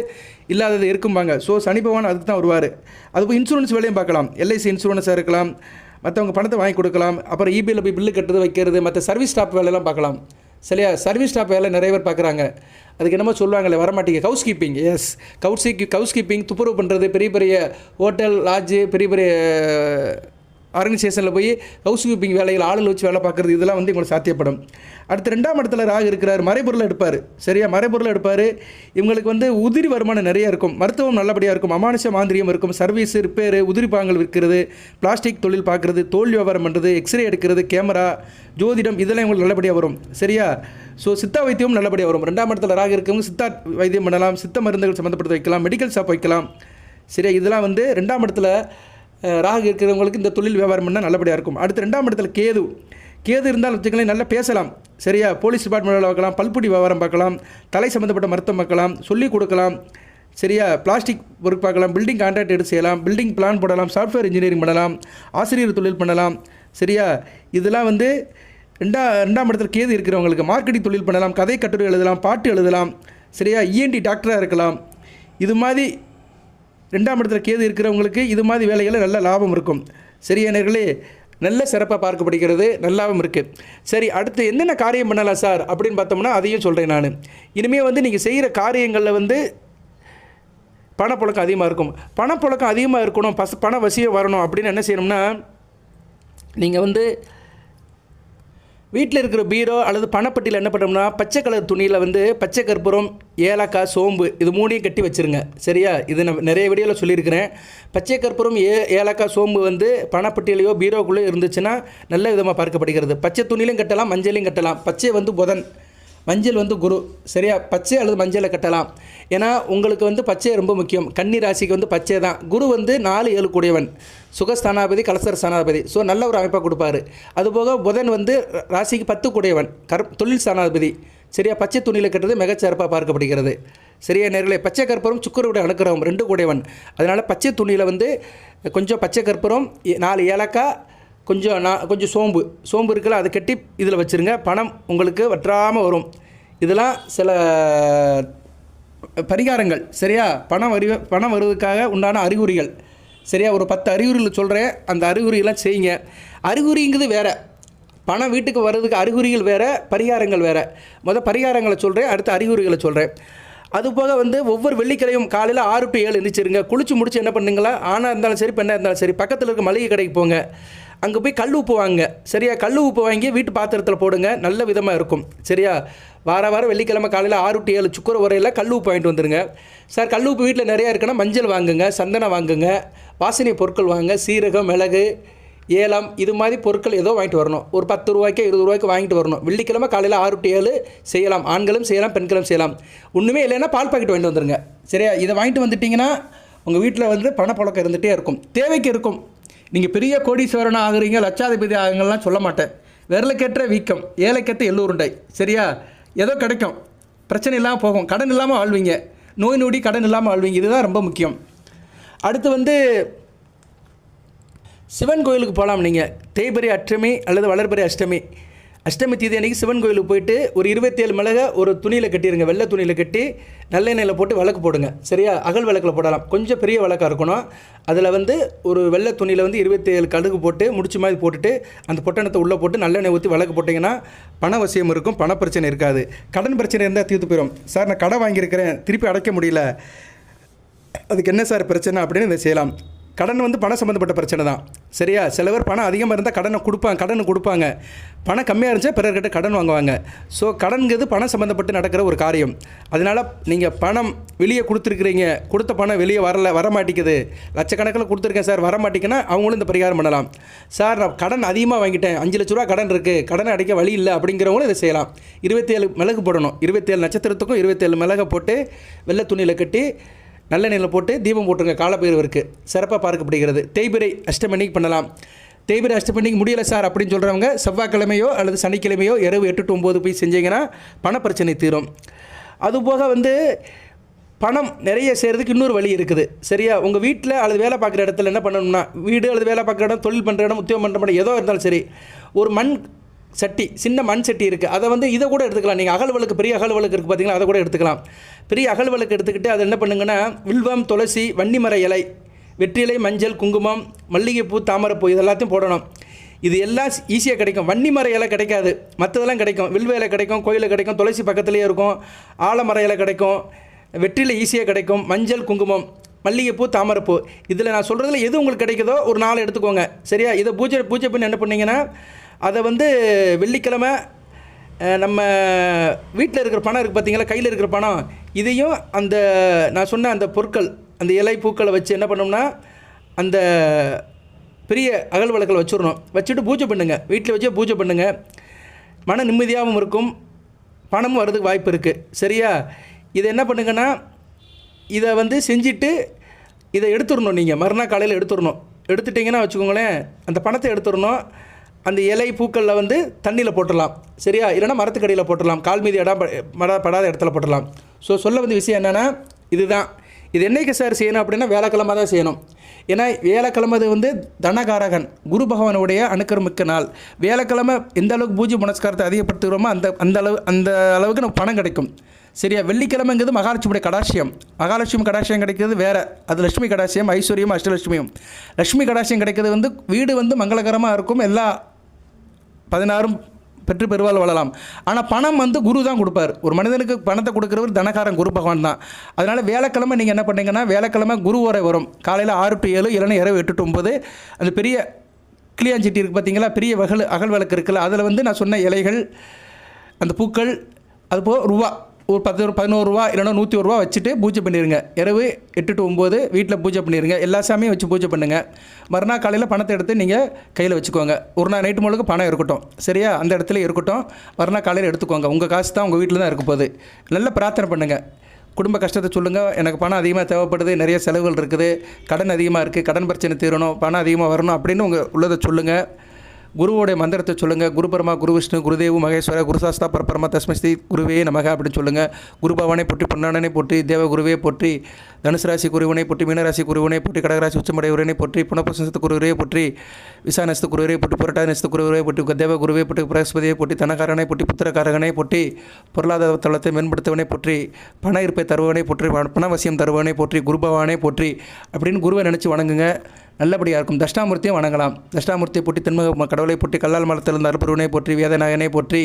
இல்லாதது இருக்கும்பாங்க. ஸோ சனி பகவான் அதுக்கு தான் வருவார். அதுபோல் இன்சூரன்ஸ் வேலையும் பார்க்கலாம். எல்ஐசி இன்சூரன்ஸாக இருக்கலாம், மற்றவங்க பணத்தை வாங்கி கொடுக்கலாம். அப்புறம் இபியில் போய் பில்லு கட்டுறது, வைக்கிறது, மற்ற சர்வீஸ் ஸ்டாஃப் வேலையெல்லாம் பார்க்கலாம். சரியா, சர்வீஸ் ஸ்டாஃப் வேலை நிறைய பேர் பார்க்குறாங்க. அதுக்கு என்னமோ சொல்லுவாங்களே, வரமாட்டீங்க, house keeping. Yes, house keeping, துப்புரவு பண்ணுறது, பெரிய பெரிய ஹோட்டல், லாட்ஜு, பெரிய பெரிய ஆர்கனைசேஷனில் போய் ஹவுஸ் கீப்பிங் வேலைகள் ஆளுநர் வச்சு வேலை பார்க்குறது, இதெல்லாம் வந்து உங்களுக்கு சாத்தியப்படும். அடுத்து 2ஆம் இடத்துல ராகு இருக்கிறார், மறைபொருளை எடுப்பார். சரியா, மறைபொருளை எடுப்பார். இவங்களுக்கு வந்து உதிரி வருமானம் நிறைய இருக்கும். மருத்துவம் நல்லபடியாக இருக்கும். அமானுஷ மாந்திரியம் இருக்கும். சர்வீஸ், ரிப்பேரு, உதிரி பாகங்கள் விற்கிறது, பிளாஸ்டிக் தொழில் பார்க்குறது, தோல் வியாபாரம் பண்ணுறது, எக்ஸ்ரே எடுக்கிறது, கேமரா, ஜோதிடம், இதெல்லாம் உங்களுக்கு நல்லபடியாக வரும். சரியா, ஸோ சித்தா வைத்தியம் நல்லபடியாக வரும். 2ஆம் இடத்துல ராகு இருக்கவங்க சித்தா வைத்தியம் பண்ணலாம். சித்த மருந்துகள் சம்மந்தப்பட்டு வைக்கலாம். மெடிக்கல் ஷாப் வைக்கலாம். சரியா, இதெல்லாம் வந்து 2ஆம் இடத்துல ராகு இருக்கிறவங்களுக்கு இந்த தொழில் வியாபாரம் பண்ணால் நல்லபடியாக இருக்கும். அடுத்து 2ஆம் இடத்துல கேது இருந்தால் வச்சுக்கலாம், நல்லா பேசலாம். சரியா, போலீஸ் டிபார்ட்மெண்ட்டில் பார்க்கலாம், பல்புடி வியாபாரம் பார்க்கலாம், தலை சம்மந்தப்பட்ட மருத்துவம் பார்க்கலாம், சொல்லிக் கொடுக்கலாம். சரியா, பிளாஸ்டிக் ஒர்க் பார்க்கலாம், பில்டிங் கான்ட்ராக்ட் எடுத்து செய்யலாம், பில்டிங் பிளான் போடலாம், சாஃப்ட்வேர் இன்ஜினியரிங் பண்ணலாம், ஆசிரியர் தொழில் பண்ணலாம். சரியா, இதெல்லாம் வந்து 2ஆம் இடத்துல கேது இருக்கிறவங்களுக்கு மார்க்கெட்டிங் தொழில் பண்ணலாம், கதை கட்டுரை எழுதலாம், பாட்டு எழுதலாம். சரியா, இஎன்டி டாக்டராக இருக்கலாம். இது மாதிரி 2ஆம் இடத்துல கேது இருக்கிறவங்களுக்கு இது மாதிரி வேலைகளில் நல்ல லாபம் இருக்கும். சரியா நேயர்களே, நல்ல சிறப்பாக பார்க்கப்படுகிறது, நல்லாவும் இருக்குது. சரி, அடுத்து என்னென்ன காரியம் பண்ணலாம் சார் அப்படின்னு பார்த்தோம்னா அதையும் சொல்கிறேன் நான். இனிமேல் வந்து நீங்கள் செய்கிற காரியங்களில் வந்து பணப்புழக்கம் அதிகமாக இருக்கும். பணப்புழக்கம் அதிகமாக இருக்கணும், பண வசியம் வரணும் அப்படின்னு என்ன செய்யணும்னா, நீங்கள் வந்து வீட்டில் இருக்கிற பீரோ அல்லது பணப்பட்டியில் என்ன பண்ணோம்னா பச்சை கலர் துணியில் வந்து பச்சை கற்பூரம், ஏலக்காய், சோம்பு இது 3ஐயும் கட்டி வச்சுருங்க. சரியா, இது நான் நிறைய வீடியோவில் சொல்லியிருக்கிறேன். பச்சை கற்பூரம், ஏலக்காய், சோம்பு வந்து பணப்பட்டியிலையோ பீரோக்குள்ளேயோ இருந்துச்சுன்னா நல்ல விதமாக பார்க்கப்படுகிறது. பச்சை துணியிலையும் கட்டலாம், மஞ்சளையும் கட்டலாம். பச்சை வந்து புதன், மஞ்சள் வந்து குரு. சரியா, பச்சை அல்லது மஞ்சளை கட்டலாம். ஏன்னா உங்களுக்கு வந்து பச்சை ரொம்ப முக்கியம். கன்னி ராசிக்கு வந்து பச்சை தான். குரு வந்து 4, 7 கூடியவன், சுகஸ்தானாபதி, கலசர ஸ்தானாபதி. ஸோ நல்ல ஒரு அமைப்பாக கொடுப்பாரு. அதுபோக புதன் வந்து ராசிக்கு 10 கூடியவன், தொழில் ஸ்தானாபதி. சரியா, பச்சை துணியில் கட்டுறது மிகச்சிறப்பாக பார்க்கப்படுகிறது. சரியா நேர்களே, பச்சை கற்பூரம் சுக்கரவுடைய அனுக்கிரகம் 2 கூடியவன். அதனால் பச்சை துணியில் வந்து கொஞ்சம் பச்சை கற்பூரம், 4 ஏலக்காய், கொஞ்சம் சோம்பு இருக்குல்ல, அதை கட்டி இதில் வச்சுருங்க. பணம் உங்களுக்கு வற்றாமல் வரும். இதெல்லாம் சில பரிகாரங்கள். சரியா, பணம் வருவதற்காக உண்டான அறிகுறிகள். சரியா, ஒரு 10 அறிகுறிகள் சொல்கிறேன், அந்த அறிகுறியெல்லாம் செய்யுங்க. அறிகுறிங்கிறது வேறு, பணம் வீட்டுக்கு வர்றதுக்கு அறிகுறிகள் வேறு, பரிகாரங்கள் வேறு. பரிகாரங்களை சொல்கிறேன், அடுத்த அறிகுறிகளை சொல்கிறேன். அதுபோக வந்து ஒவ்வொரு வெள்ளிக்கிழமையும் காலையில் 6 to 7 எழுந்திரிச்சிருங்க. குளிச்சு முடிச்சு என்ன பண்ணுங்களா, ஆணாக இருந்தாலும் சரி, பெண்ணாக இருந்தாலும் சரி, பக்கத்தில் இருக்க மளிகை கடைக்கு போங்க, அங்கே போய் கல் உப்பு வாங்க. சரியா, கல் உப்பு வாங்கி வீட்டு பாத்திரத்தில் போடுங்க, நல்ல விதமாக இருக்கும். சரியா, வாரம் வெள்ளிக்கிழமை காலையில் 6 to 7 சுக்கர உரையில் கல் உப்பு வாங்கிட்டு வந்துடுங்க. சார் கல் உப்பு வீட்டில் நிறையா இருக்குன்னா மஞ்சள் வாங்குங்க, சந்தனம் வாங்குங்க, வாசனை பொருட்கள் வாங்க, சீரகம், மிளகு, ஏலம் இது மாதிரி பொருட்கள் ஏதோ வாங்கிட்டு வரணும். ஒரு 10 ரூபாய்க்கு 20 ரூபாய்க்கு வாங்கிட்டு வரணும். வெள்ளிக்கிழமை காலையில் 6 to 7 செய்யலாம். ஆண்களும் செய்யலாம், பெண்களும் செய்யலாம். ஒன்றுமே இல்லைன்னா பால் பாக்கெட் வாங்கிட்டு வந்துடுங்க. சரியா, இதை வாங்கிட்டு வந்துட்டிங்கன்னா உங்கள் வீட்டில் வந்து பணப்புழக்கம் இருந்துகிட்டே இருக்கும், தேவைக்கு இருக்கும். நீங்கள் பெரிய கோடீஸ்வரனாக ஆகுறீங்க, லட்சாதிபதி ஆகுங்கலாம் சொல்ல மாட்டேன். விரலுக்கேற்ற வீக்கம், ஏழைக்கேற்ற எள்ளூருண்டை. சரியா, ஏதோ கிடைக்கும், பிரச்சனை இல்லாமல் போகும், கடன் இல்லாமல் வாழ்வீங்க, நோய் நொடி கடன் இல்லாமல் வாழ்வீங்க. இதுதான் ரொம்ப முக்கியம். அடுத்து வந்து சிவன் கோயிலுக்கு போகலாம். நீங்கள் தேய்பிறை அஷ்டமி அல்லது வளர்பிறை அஷ்டமி தீதி அன்றைக்கி சிவன் கோயிலுக்கு போயிட்டு ஒரு 27 மிளகை ஒரு துணியில் கட்டிடுங்க, வெள்ளை துணியில் கட்டி நல்லெண்ணெயில் போட்டு விளக்கு போடுங்க. சரியா, அகல் விளக்கில் போடலாம், கொஞ்சம் பெரிய விளக்காக இருக்கணும். அதில் வந்து ஒரு வெள்ளை துணியில் வந்து 27 கடுகு போட்டு முடிச்சு மாதிரி போட்டுட்டு அந்த பொட்டணத்தை உள்ளே போட்டு நல்லெண்ணெய் ஊற்றி விளக்கு போட்டிங்கன்னா பண வசியம் இருக்கும், பண பிரச்சனை இருக்காது. கடன் பிரச்சனை இருந்தால் தீர்த்து போயிடும். சார் நான் கடன் வாங்கியிருக்கிறேன், திருப்பி அடைக்க முடியல, அதுக்கு என்ன சார் பிரச்சனை அப்படின்னு இதை செய்யலாம். கடன் வந்து பணம் சம்மந்தப்பட்ட பிரச்சனை தான். சரியா, சில பேர் பணம் அதிகமாக இருந்தால் கடன் கொடுப்பாங்க, பணம் கம்மியாக இருந்துச்சா பிறர்கிட்ட கடன் வாங்குவாங்க. ஸோ கடன்கிறது பணம் சம்மந்தப்பட்டு நடக்கிற ஒரு காரியம். அதனால் நீங்கள் பணம் வெளியே கொடுத்துருக்குறீங்க, கொடுத்த பணம் வெளியே வர மாட்டேங்குது, லட்சக்கணக்கில் கொடுத்துருக்கேன் சார், வர மாட்டேங்குன்னா அவங்களும் இந்த பரிகாரம் பண்ணலாம். சார் நான் கடன் அதிகமாக வாங்கிட்டேன், 5 லட்ச ரூபா கடன் இருக்குது, கடனை அடைக்க வழி இல்லை அப்படிங்கிறவங்களும் இதை செய்யலாம். 27 மிளகு போடணும், 27 நட்சத்திரத்துக்கும் 27 மிளகை போட்டு வெள்ளை துணியில் கட்டி நல்லெண்ணெயில் போட்டு தீபம் போட்டுருங்க. காலப்பைரவருக்கு சிறப்பாக பார்க்கப்படுகிறது. தேய்பிறை அஷ்டமணிக்கு பண்ணலாம். தேய்பிறை அஷ்டமணிக்கு முடியலை சார் அப்படின்னு சொல்கிறவங்க செவ்வாய்க்கிழமையோ அல்லது சனிக்கிழமையோ இரவு 8 to 9 போய் செஞ்சீங்கன்னா பணப்பிரச்சனை தீரும். அதுபோக வந்து பணம் நிறைய செய்கிறதுக்கு இன்னொரு வழி இருக்குது. சரியா, உங்கள் வீட்டில் அல்லது வேலை பார்க்குற இடத்துல என்ன பண்ணணும்னா, வீடு அல்லது வேலை பார்க்குற இடம், தொழில் பண்ணுற இடம், உத்தியோகம் பண்ணுற இடம், ஏதோ இருந்தாலும் சரி, ஒரு மண் சட்டி, சின்ன மண் சட்டி இருக்குது, அதை வந்து இதை கூட எடுத்துக்கலாம். நீங்கள் அகல் விளக்கு, பெரிய அகல் விளக்கு இருக்குது பார்த்தீங்களா, அதை கூட எடுத்துக்கலாம். பெரிய அகல் விளக்கு எடுத்துக்கிட்டு அதை என்ன பண்ணுங்கன்னா, வில்வம், துளசி, வன்னிமர இலை, வெற்றிலை, மஞ்சள், குங்குமம், மல்லிகைப்பூ, தாமரைப்பூ இது எல்லாத்தையும் போடணும். இது எல்லாம் ஈஸியாக கிடைக்கும். வன்னிமர இலை கிடைக்காது, மற்றதெல்லாம் கிடைக்கும். வில்வ இலை கிடைக்கும், கோயிலில் கிடைக்கும், துளசி பக்கத்துலேயே இருக்கும், ஆலமர இலை கிடைக்கும், வெற்றிலை ஈஸியாக கிடைக்கும், மஞ்சள், குங்குமம், மல்லிகைப்பூ, தாமரைப்பூ இதில் நான் சொல்கிறதுல எது உங்களுக்கு கிடைக்குதோ ஒரு 4 எடுத்துக்கோங்க. சரியா, இதை பூஜை பண்ணி என்ன பண்ணிங்கன்னா, அதை வந்து வெள்ளிக்கிழமை நம்ம வீட்டில் இருக்கிற பணம் இருக்குது பார்த்தீங்களா, கையில் இருக்கிற பணம், இதையும் அந்த நான் சொன்ன அந்த பொருட்கள், அந்த இலை பூக்களை வச்சு என்ன பண்ணோம்னா அந்த பெரிய அகல் விளக்கில் வச்சுடணும். வச்சுட்டு பூஜை பண்ணுங்கள், வீட்டில் வச்சே பூஜை பண்ணுங்கள். மன நிம்மதியாகவும் இருக்கும், பணமும் வர்றதுக்கு வாய்ப்பு இருக்குது. சரியா, இதை என்ன பண்ணுங்கன்னா, இதை வந்து செஞ்சுட்டு இதை எடுத்துடணும். நீங்கள் மறுநாள் காலையில் எடுத்துடணும். எடுத்துட்டிங்கன்னா வச்சுக்கோங்களேன், அந்த பணத்தை எடுத்துடணும். அந்த இலை பூக்களில் வந்து தண்ணியில் போட்டுடலாம். சரியா? இல்லைனா மரத்துக்கடியில் போட்டுடலாம். கால் மீதி படாத இடத்துல போட்டுடலாம். சொல்ல வந்து விஷயம் என்னென்னா இதுதான். இது என்னைக்கு சார் செய்யணும் அப்படின்னா வேலைக்கிழமை தான் செய்யணும். ஏன்னா வேலைக்கிழமை அது வந்து தனகாரகன் குரு பகவானுடைய அனுக்கிரமிக்க நாள். வேலைக்கிழமை எந்த அளவுக்கு பூஜை புனஸ்காரத்தை அதிகப்படுத்துகிறோமோ அந்த அளவுக்கு நமக்கு பணம் கிடைக்கும். சரியா? வெள்ளிக்கிழமைங்கிறது மகாலட்சுமியுடைய கடாட்சியம். மகாலட்சுமி கடாட்சியம் கிடைக்கிறது வேறு. அது லட்சுமி கடாட்சியம், ஐஸ்வர்யம், அஷ்டலட்சுமியும். லட்சுமி கடாட்சியம் கிடைக்கிறது வந்து வீடு வந்து மங்களகரமாக இருக்கும். எல்லா 16 பெருவாள் வாழலாம். ஆனால் பணம் வந்து குரு தான் கொடுப்பார். ஒரு மனிதனுக்கு பணத்தை கொடுக்குறவர் தனகாரன் குரு பகவான் தான். அதனால் வேலைக்கிழமை நீங்கள் என்ன பண்ணீங்கன்னா, வேலைக்கிழமை குரு உரை வரும். காலையில் 6 to 7, இல்லைன்னா இரவு 8 to 9. அந்த பெரிய கிளியாஞ்சிட்டி இருக்குது பார்த்தீங்களா, பெரிய அகல் விளக்கு இருக்குல்ல, அதில் வந்து நான் சொன்ன இலைகள், அந்த பூக்கள், அது போக ரூபா ஒரு 11 ரூபா இல்லைனா 101 ரூபா வச்சுட்டு பூஜை பண்ணிடுங்க. இரவு 8 to 9 வீட்டில் பூஜை பண்ணிடுங்க. எல்லா சாமியும் வச்சு பூஜை பண்ணுங்கள். மறுநாள் காலையில் பணத்தை எடுத்து நீங்கள் கையில் வச்சுக்கோங்க. ஒரு நாள் நைட்டு முழுக்க பணம் இருக்கட்டும். சரியா? அந்த இடத்துல இருக்கட்டும். மறுநாள் காலையில் எடுத்துக்கோங்க. உங்கள் காசு தான் உங்கள் வீட்டில் தான் இருக்க போகுது. நல்ல பிரார்த்தனை பண்ணுங்கள். குடும்ப கஷ்டத்தை சொல்லுங்கள். எனக்கு பணம் அதிகமாக தேவைப்படுது, நிறைய செலவுகள் இருக்குது, கடன் அதிகமாக இருக்குது, கடன் பிரச்சனை தீரணும், பணம் அதிகமாக வரணும் அப்படின்னு உங்கள் உள்ளதை சொல்லுங்கள். குருவோடைய மந்திரத்தை சொல்லுங்கள். குரு பரமா, குரு விஷ்ணு, குருதேவு மகேஸ்வர, குருசாஸ்தா பரபரமா தஸ்மஸ்தி குருவே நமக அப்படின்னு சொல்லுங்கள். குரு பவானை போற்றி, பொன்னானனை போற்றி, தேவ குருவே போற்றி, தனுசு ராசி குருவனை போற்றி, மீனராசி குருவனை போற்றி, கடகராசி உச்சமடைவரனை போற்றி, புனப்பசனத்து குருவரே போற்றி, விசானஸ்து குருவரே போற்றி, புரட்டாதி நஸ்து குருவரே போற்றி, தேவ குருவே போற்றி, பிரகஸ்பதியை போற்றி, தனகாரனை போற்றி, புத்திரகாரகனை போற்றி, பொருளாதார தளத்தை மேம்படுத்தவனை போற்றி, பண இருப்பை தருவனை போற்றி, பணவசியம் தருவனை போற்றி, குரு பவானை போற்றி அப்படின்னு குருவை நினச்சி வணங்குங்க. நல்லபடியாக இருக்கும். தட்சிணாமூர்த்தியும் வணங்கலாம். தட்சிணாமூர்த்தியை போற்றி, தென்முக கடவுளை போற்றி, கல்லால் மலத்திலிருந்து அருபுருவனை போற்றி, வேதநாயகனை போற்றி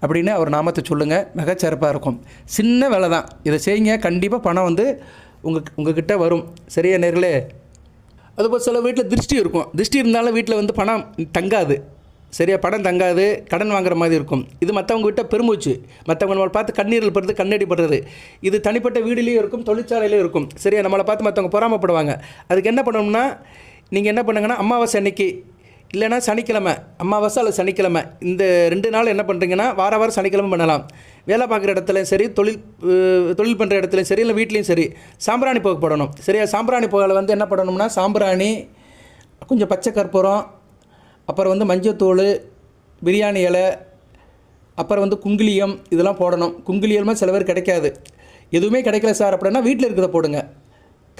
அப்படின்னு அவர் நாமத்தை சொல்லுங்கள். மிகச்சிறப்பாக இருக்கும். சின்ன வேலை தான், இதை செய்யுங்க. கண்டிப்பாக பணம் வந்து உங்ககிட்ட வரும். சரியா நேர்களே? அதுபோல் சில வீட்டில் திருஷ்டி இருக்கும். திருஷ்டி இருந்தாலும் வீட்டில் வந்து பணம் தங்காது. சரியா? பணம் தங்காது, கடன் வாங்குற மாதிரி இருக்கும். இது மற்றவங்க கிட்ட பெருமூச்சு. மற்றவங்க நம்மளை பார்த்து கண்ணீரில் படுறது, கண்ணடி படுறது. இது தனிப்பட்ட வீடுலேயும் இருக்கும், தொழிற்சாலையிலையும் இருக்கும். சரியா? நம்மளை பார்த்து மற்றவங்க பொறாமப்படுவாங்க. அதுக்கு என்ன பண்ணணும்னா, நீங்கள் என்ன பண்ணுங்கன்னா, அமாவாசை அன்னைக்கு இல்லைனா சனிக்கிழமை, அமாவாசை அல்லது சனிக்கிழமை, இந்த 2 நாள் என்ன பண்ணுறீங்கன்னா, வாரம் சனிக்கிழமை பண்ணலாம். வேலை பார்க்குற இடத்துலையும் சரி, தொழில் பண்ணுற இடத்துலையும் சரி, இல்லை வீட்லேயும் சரி, சாம்பிராணி புகை போடணும். சரியா? சாம்பிராணி புகையில் வந்து என்ன பண்ணணும்னா, சாம்பிராணி, கொஞ்சம் பச்சை கற்பூரம், அப்புறம் வந்து மஞ்சத்தூள், பிரியாணி இலை, அப்புறம் வந்து குங்கிலியம், இதெல்லாம் போடணும். குங்கிலியமாக சில பேர் கிடைக்காது. எதுவுமே கிடைக்கல சார் அப்படின்னா வீட்டில் இருக்கிறத போடுங்க.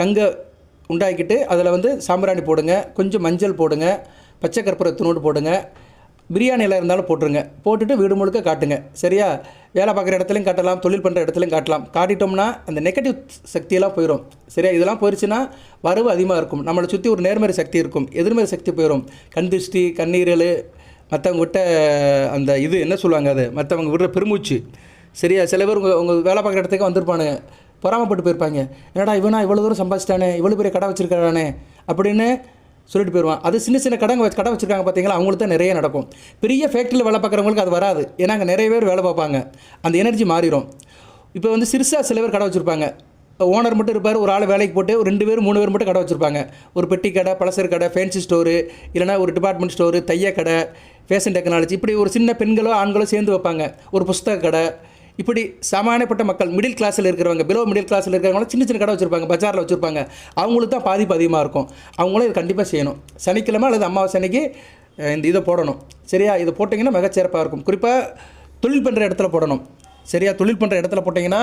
கங்கை உண்டாக்கிட்டு அதில் வந்து சாம்பிராணி போடுங்க, கொஞ்சம் மஞ்சள் போடுங்க, பச்சை கற்பூரத்தினோடு போடுங்க, பிரியாணி இலை இருந்தாலும் போட்டுருங்க. போட்டுட்டு வீடு முழுக்க காட்டுங்க. சரியா? வேலை பார்க்குற இடத்துலையும் காட்டலாம், தொழில் பண்ணுற இடத்துலையும் காட்டலாம். காட்டிட்டோம்னா அந்த நெகட்டிவ் சக்தியெல்லாம் போயிடும். சரியா? இதெல்லாம் போயிடுச்சுன்னா வரவு அதிகமாக இருக்கும். நம்மளை சுற்றி ஒரு நேர்மறை சக்தி இருக்கும், எதிர்மறை சக்தி போயிடும். கண் திருஷ்டி, கண்ணீரல், மற்றவங்க விட்ட அந்த இது என்ன சொல்லுவாங்க, அது மற்றவங்க விடுற பெருமூச்சு. சரியா? சில பேர் உங்கள் வேலை பார்க்குற இடத்துக்கு வந்திருப்பானுங்க, பொறாமப்பட்டு போயிருப்பாங்க. என்னடா இவனா இவ்வளோ தூரம் சம்பாதிச்சிட்டானே, இவ்வளோ பெரிய கடை வச்சுருக்கானே அப்படின்னு சொல்லிட்டு போயிடுவான். அது சின்ன சின்ன கடை வச்சுருக்காங்க பார்த்தீங்களா, அவங்களுக்கு தான் நிறைய நடக்கும். பெரிய ஃபேக்ட்ரியில் வேலை பார்க்குறவங்களுக்கு அது வராது. ஏன்னா அங்கே நிறைய பேர் வேலை பார்ப்பாங்க, அந்த எனர்ஜி மாறிடும். இப்போ வந்து சிறுசாக சில பேர் கடை வச்சுருப்பாங்க. ஓனர் மட்டும் இருப்பார், ஒரு ஆள் வேலைக்கு போட்டு ஒரு 2 பேர் 3 பேர் மட்டும் கடை வச்சுருப்பாங்க. ஒரு பெட்டி கடை, பலசர கடை, ஃபேன்சி ஸ்டோரு, இல்லைனா ஒரு டிபார்ட்மெண்ட் ஸ்டோரு, தைய கடை, ஃபேஷன் டெக்னாலஜி, இப்படி ஒரு சின்ன பெண்களோ ஆண்களோ சேர்ந்து வைப்பாங்க. ஒரு புஸ்தக கடை, இப்படி சாமானியப்பட்ட மக்கள், மிடில் கிளாஸில் இருக்கிறவங்க, பிலோ மிடில் கிளாஸில் இருக்கிறவங்க சின்ன சின்ன கடை வச்சுருப்பாங்க, பஜாரில் வச்சுருப்பாங்க. அவங்களுக்கு தான் பாதிப்பு அதிகமாக இருக்கும். அவங்களும் இது கண்டிப்பாக செய்யணும். சனிக்கிழமை அல்லது அமாவாசை அன்னைக்கு இந்த இதை போடணும். சரியா? இதை போட்டிங்கன்னா மிகச்சிறப்பாக இருக்கும். குறிப்பாக தொழில் பண்ணுற இடத்துல போடணும். சரியா? தொழில் பண்ணுற இடத்துல போட்டிங்கன்னா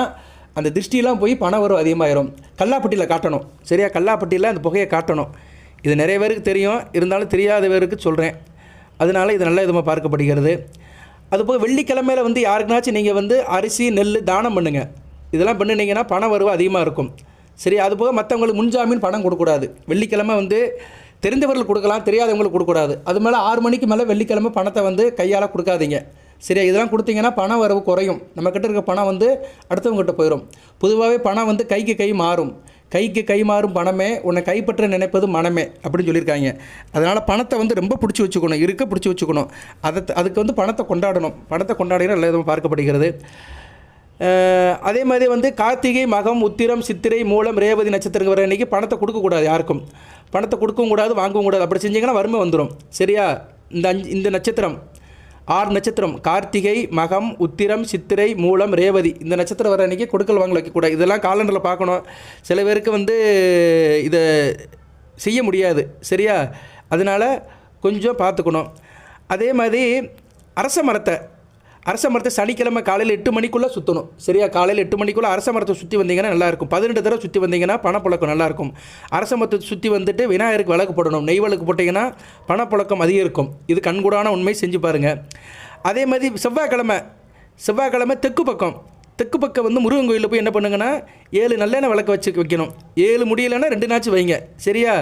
அந்த திருஷ்டியெலாம் போய் பண வரவு அதிகமாகிடும். கல்லாப்பட்டியில் காட்டணும். சரியா? கல்லாப்பட்டியில் அந்த புகையை காட்டணும். இது நிறைய பேருக்கு தெரியும், இருந்தாலும் தெரியாத பேருக்கு சொல்கிறேன். அதனால் இது நல்ல விதமாக பார்க்கப்படுகிறது. அதுபோக வெள்ளிக்கிழமையில் வந்து யாருக்குனாச்சும் நீங்கள் வந்து அரிசி, நெல் தானம் பண்ணுங்கள். இதெல்லாம் பண்ணினீங்கன்னா பண வரவு அதிகமாக இருக்கும். சரி? அதுபோக மற்றவங்களுக்கு முன்ஜாமீன் பணம் கொடுக்கக்கூடாது. வெள்ளிக்கிழமை வந்து தெரிந்தவர்கள் கொடுக்கலாம், தெரியாதவங்களுக்கு கொடுக்கக்கூடாது. அது மேலே 6 மணிக்கு மேலே வெள்ளிக்கிழமை பணத்தை வந்து கையால் கொடுக்காதீங்க. சரியா? இதெல்லாம் கொடுத்தீங்கன்னா பண வரவு குறையும். நம்மக்கிட்ட இருக்க பணம் வந்து அடுத்தவங்ககிட்ட போயிடும். பொதுவாகவே பணம் வந்து கைக்கு கை மாறும். கைக்கு கை மாறும் பணமே உன்னை கைப்பற்ற நினைப்பது மனமே அப்படின்னு சொல்லியிருக்காங்க. அதனால் பணத்தை வந்து ரொம்ப பிடிச்சி வச்சுக்கணும், பிடிச்சி வச்சுக்கணும். அதுக்கு வந்து பணத்தை கொண்டாடணும். பணத்தை கொண்டாடினா நல்ல விதமாக பார்க்கப்படுகிறது. அதே மாதிரி வந்து கார்த்திகை, மகம், உத்திரம், சித்திரை, மூலம், ரேவதி நட்சத்திரங்கள் வர அன்றைக்கி பணத்தை கொடுக்கக்கூடாது. யாருக்கும் பணத்தை கொடுக்கவும் கூடாது, வாங்கவும் கூடாது. அப்படி செஞ்சிங்கன்னா வறுமை வந்துடும். சரியா? இந்த நட்சத்திரம் 6 நட்சத்திரம், கார்த்திகை, மகம், உத்திரம், சித்திரை, மூலம், ரேவதி, இந்த நட்சத்திரம் வர அன்றைக்கி கொடுக்கல் வாங்கல் வைக்கக்கூடாது. இதெல்லாம் காலண்டரில் பார்க்கணும். சில பேருக்கு வந்து இதை செய்ய முடியாது. சரியா? அதனால் கொஞ்சம் பார்த்துக்கணும். அதே மாதிரி அரச மரத்தை சனிக்கிழமை காலையில் 8 மணிக்குள்ளே சுற்றணும். சரியா? காலையில் 8 மணிக்குள்ளே அரச மரத்தை சுற்றி வந்தீங்கன்னா நல்லாயிருக்கும். 18 தடவை சுற்றி வந்தீங்கன்னா பணப்புழக்கம் நல்லாயிருக்கும். அரச மரத்தை சுற்றி வந்துட்டு விநாயகருக்கு விளக்கு போடணும். நெய் விளக்கு போட்டிங்கன்னா பணப்புழக்கம் அதிகரிக்கும். இது கண்கூடான உண்மை, செஞ்சு பாருங்கள். அதே மாதிரி செவ்வாய்க்கிழமை தெற்கு பக்கம் வந்து முருகன் கோயிலில் போய் என்ன பண்ணுங்கன்னா 7 நல்லெண்ணெய் விளக்கு வைக்கணும். 7 முடியலைன்னா 2 நாச்சு வைங்க. சரியா?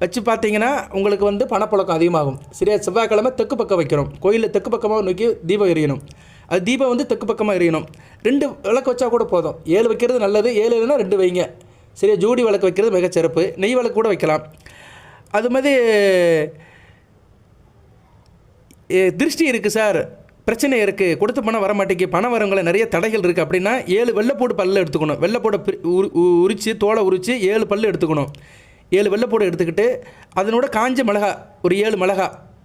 வச்சு பார்த்தீங்கன்னா உங்களுக்கு வந்து பணப்புழக்கம் அதிகமாகும். சரியா? செவ்வாய்க்கிழமை தெற்கு பக்கம் வைக்கணும். கோயிலில் தெற்கு பக்கமாக நோக்கி தீபம் எரியணும். அது தீபம் வந்து தெற்கு பக்கமாக எரியணும். 2 விளக்கு வச்சா கூட போதும். 7 வைக்கிறது நல்லது. 7 இல்லைன்னா 2 வைங்க. சரியா? ஜோடி விளக்கு வைக்கிறது மிகச்சிறப்பு. நெய் விளக்கு கூட வைக்கலாம். அது மாதிரி திருஷ்டி இருக்குது சார், பிரச்சனை இருக்குது, கொடுத்த பணம் வர மாட்டேங்குது, பணம் வரவங்களை நிறைய தடைகள் இருக்குது அப்படின்னா 7 வெள்ளைப்பூடு பல்லு எடுத்துக்கணும். வெள்ளைப்பூடை உரித்து தோலை உரித்து 7 பல்லு எடுத்துக்கணும். 7 வெள்ளைப்பூடை எடுத்துக்கிட்டு அதனோட காஞ்ச மிளகா ஒரு 7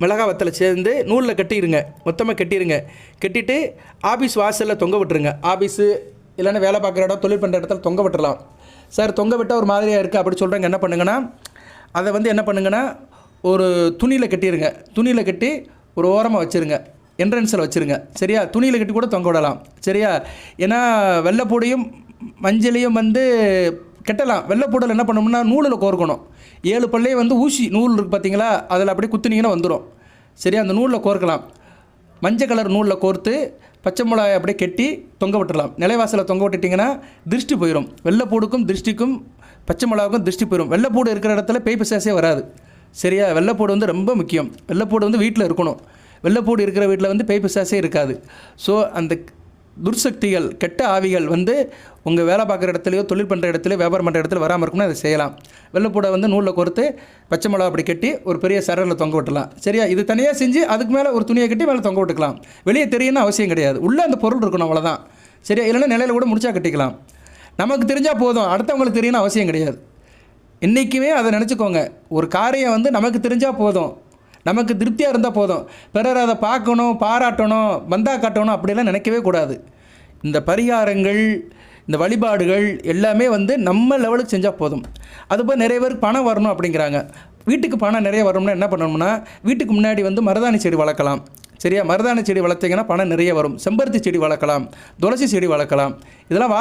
மிளகா வத்தலை சேர்ந்து நூலில் கட்டிடுங்க. மொத்தமாக கட்டிட்டு ஆஃபீஸ் வாசலில் தொங்க விட்டுருங்க. ஆஃபீஸு இல்லைன்னா வேலை பார்க்குற இடம், தொழில் பண்ணுற இடத்துல தொங்க விட்டுறலாம். சார் தொங்க விட்டால் ஒரு மாதிரியாக இருக்குது அப்படி சொல்கிறாங்க. என்ன பண்ணுங்கன்னா அதை வந்து என்ன பண்ணுங்கன்னா ஒரு துணியில் கட்டிடுங்க. துணியில் கட்டி ஒரு ஓரமாக வச்சுருங்க. என்ட்ரன்ஸில் வச்சுருங்க. சரியா? துணியில் கட்டி கூட தொங்க விடலாம். சரியா? ஏன்னா வெள்ளைப்பூடையும் மஞ்சளையும் வந்து கெட்டலாம். வெள்ளைப்பூடல் என்ன பண்ணணும்னா நூலில் கோர்க்கணும். 7 பல்லையும் வந்து ஊசி நூல் இருக்குது பார்த்தீங்களா, அதில் அப்படியே குத்துனீங்கன்னா வந்துடும். சரியா? அந்த நூலில் கோர்க்கலாம். மஞ்சள் கலர் நூலில் கோர்த்து பச்சை மிளகாய் அப்படியே கெட்டி தொங்க விட்டுடலாம். நிலைவாசலில் தொங்க விட்டுட்டிங்கன்னா திருஷ்டி போயிடும். வெள்ளைப்பூடுக்கும் திருஷ்டிக்கும் பச்சை மிளகாவுக்கும் திருஷ்டி போயிடும். வெள்ளைப்பூடு இருக்கிற இடத்துல பேய் பிசாசே வராது. சரியா? வெள்ளைப்பூடு வந்து ரொம்ப முக்கியம். வெள்ளைப்பூடு வந்து வீட்டில் இருக்கணும். வெள்ளைப்பூடு இருக்கிற வீட்டில் வந்து பேய் பிசாசே இருக்காது. ஸோ அந்த துர்சக்திகள், கெட்ட ஆவிகள் வந்து உங்கள் வேலை பார்க்குற இடத்துலையோ தொழில் பண்ணுற இடத்துலையோ வியாபாரம் பண்ணுற இடத்துல வராமல் இருக்குன்னா அதை செய்யலாம். வெள்ளைப்பூடை வந்து நூலில் கோர்த்து பச்சை மிளகா அப்படி கட்டி ஒரு பெரிய சரரில் தொங்க விட்டுலாம். சரியா? இது தனியாக செஞ்சு அதுக்கு மேலே ஒரு துணியை கட்டி மேலே தொங்க விட்டுக்கலாம். வெளியே தெரியணும்னு அவசியம் கிடையாது. உள்ளே அந்த பொருள் இருக்கணும், அவ்வளோதான். சரியா? இல்லைன்னா நிலையில் கூட முடிச்சா கட்டிக்கலாம். நமக்கு தெரிஞ்சால் போதும், அடுத்தவங்களுக்கு தெரியணும்னு அவசியம் கிடையாது. இன்றைக்குமே அதை நினச்சிக்கோங்க. ஒரு காரியம் வந்து நமக்கு தெரிஞ்சால் போதும், நமக்கு திருப்தியாக இருந்தால் போதும். பிறர் அதை பார்க்கணும், பாராட்டணும், பந்தா காட்டணும் அப்படிலாம் நினைக்கவே கூடாது. இந்த பரிகாரங்கள், இந்த வழிபாடுகள் எல்லாமே வந்து நம்ம லெவலுக்கு செஞ்சால் போதும். அதுபோல் நிறைய பேருக்கு பணம் வரணும் அப்படிங்கிறாங்க. வீட்டுக்கு பணம் நிறைய வரணும்னா என்ன பண்ணணும்னா வீட்டுக்கு முன்னாடி வந்து மருதாணி செடி வளர்க்கலாம். சரியா? மருதாணி செடி வளர்த்திங்கன்னா பணம் நிறைய வரும். செம்பருத்தி செடி வளர்க்கலாம், துளசி செடி வளர்க்கலாம். இதெல்லாம்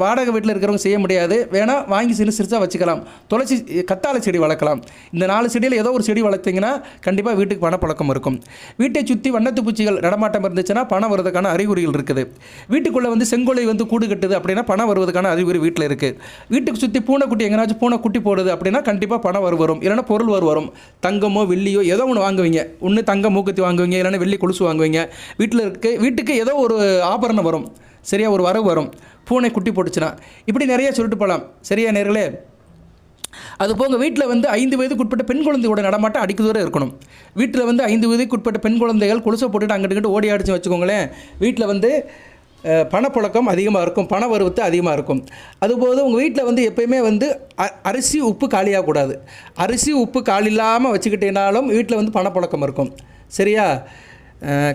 வாடகை வீட்டில் இருக்கிறவங்க செய்ய முடியாது, வேணால் வாங்கி சிறுசாக வச்சுக்கலாம். துளசி, கத்தாழை செடி வளர்க்கலாம். இந்த 4 செடியில் ஏதோ ஒரு செடி வளர்த்திங்கன்னா கண்டிப்பாக வீட்டுக்கு பணப்பழக்கம் இருக்கும். வீட்டை சுற்றி வண்ணத்து பூச்சிகள் நடமாட்டம் இருந்துச்சுன்னா பணம் வருவதற்கான அறிகுறிகள் இருக்குது. வீட்டுக்குள்ளே வந்து செங்கோலை வந்து கூடு கட்டுது அப்படின்னா பணம் வருவதற்கான அறிகுறி வீட்டில் இருக்குது. வீட்டுக்கு சுற்றி பூனைக்குட்டி எங்கேனாச்சும் பூனை குட்டி போடுது அப்படின்னா கண்டிப்பாக பணம் வரும். இல்லைன்னா பொருள் வரும். தங்கமோ வெள்ளியோ ஏதோ ஒன்று வாங்குவீங்க. ஒன்று தங்க மூக்குத்தி வாங்குவீங்க, இல்லைன்னா வெள்ளி கொலுசு வாங்குவீங்க. வீட்டுக்கு ஏதோ ஒரு ஆபரணம் வரும். சரியா? ஒரு வரவு வரும். பூனை குட்டி போட்டுச்சுன்னா இப்படி நிறைய சொல்லிட்டு போகலாம். சரியா நேர்களே? அது போங்க வீட்டில் வந்து 5 வயதுக்குட்பட்ட பெண் குழந்தையோட நடமாட்டம் அடிக்க தூரம் இருக்கணும். வீட்டில் வந்து 5 வயதுக்குட்பட்ட பெண் குழந்தைகள் கொலுசை போட்டுட்டு அங்கிட்டு ஓடி ஆடிச்சு வச்சுக்கோங்களேன், வீட்டில் வந்து பணப்புழக்கம் அதிகமாக இருக்கும், பண வரத்து அதிகமாக இருக்கும். அதுபோது உங்கள் வீட்டில் வந்து எப்போயுமே வந்து அரிசி உப்பு காலியாகக்கூடாது. அரிசி உப்பு காலி இல்லாமல் வச்சுக்கிட்டேனாலும் வீட்டில் வந்து பணப்புழக்கம் இருக்கும். சரியா?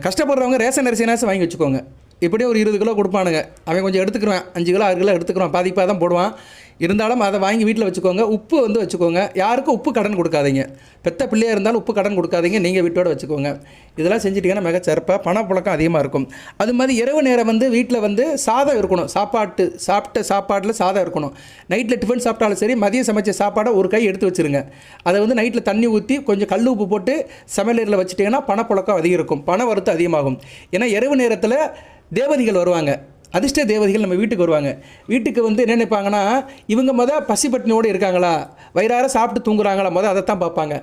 கஷ்டப்படுறவங்க ரேஷன் அரிசினாச்சும் வாங்கி வச்சுக்கோங்க. இப்படியே ஒரு 20 கிலோ கொடுப்பானுங்க, அவன் கொஞ்சம் எடுத்துக்குருவான், 5 கிலோ 6 கிலோ எடுத்துக்குறான், பாதிப்பாக தான் போடுவான். இருந்தாலும் அதை வாங்கி வீட்டில் வச்சுக்கோங்க. உப்பு வந்து வச்சுக்கோங்க. யாருக்கும் உப்பு கடன் கொடுக்காதீங்க. பெத்த பிள்ளையாக இருந்தாலும் உப்பு கடன் கொடுக்காதீங்க, நீங்கள் வீட்டோட வச்சுக்கோங்க. இதெல்லாம் செஞ்சுட்டிங்கன்னா மிகச்சிறப்பாக பணப்புழக்கம் அதிகமாக இருக்கும். அது மாதிரி இரவு நேரம் வந்து வீட்டில் வந்து சாதம் இருக்கணும். சாப்பிட்ட சாப்பாட்டில் சாதம் இருக்கணும். நைட்டில் டிஃபன் சாப்பிட்டாலும் சரி, மதியம் சமைச்ச சாப்பாடை ஒரு கை எடுத்து வச்சுருங்க. அதை வந்து நைட்டில் தண்ணி ஊற்றி கொஞ்சம் கல் உப்பு போட்டு சமையலறையில் வச்சுட்டிங்கன்னா பணப்புழக்கம் அதிகம் இருக்கும், பண வரத்து அதிகமாகும். ஏன்னா இரவு நேரத்தில் தேவதைகள் வருவாங்க, அதிர்ஷ்ட தேவதைகள் நம்ம வீட்டுக்கு வருவாங்க. வீட்டுக்கு வந்து என்ன நினைப்பாங்கன்னா, இவங்க பசிப்பட்டினியோடு இருக்காங்களா, வயிறார சாப்பிட்டு தூங்குறாங்களா, அதை தான் பார்ப்பாங்க.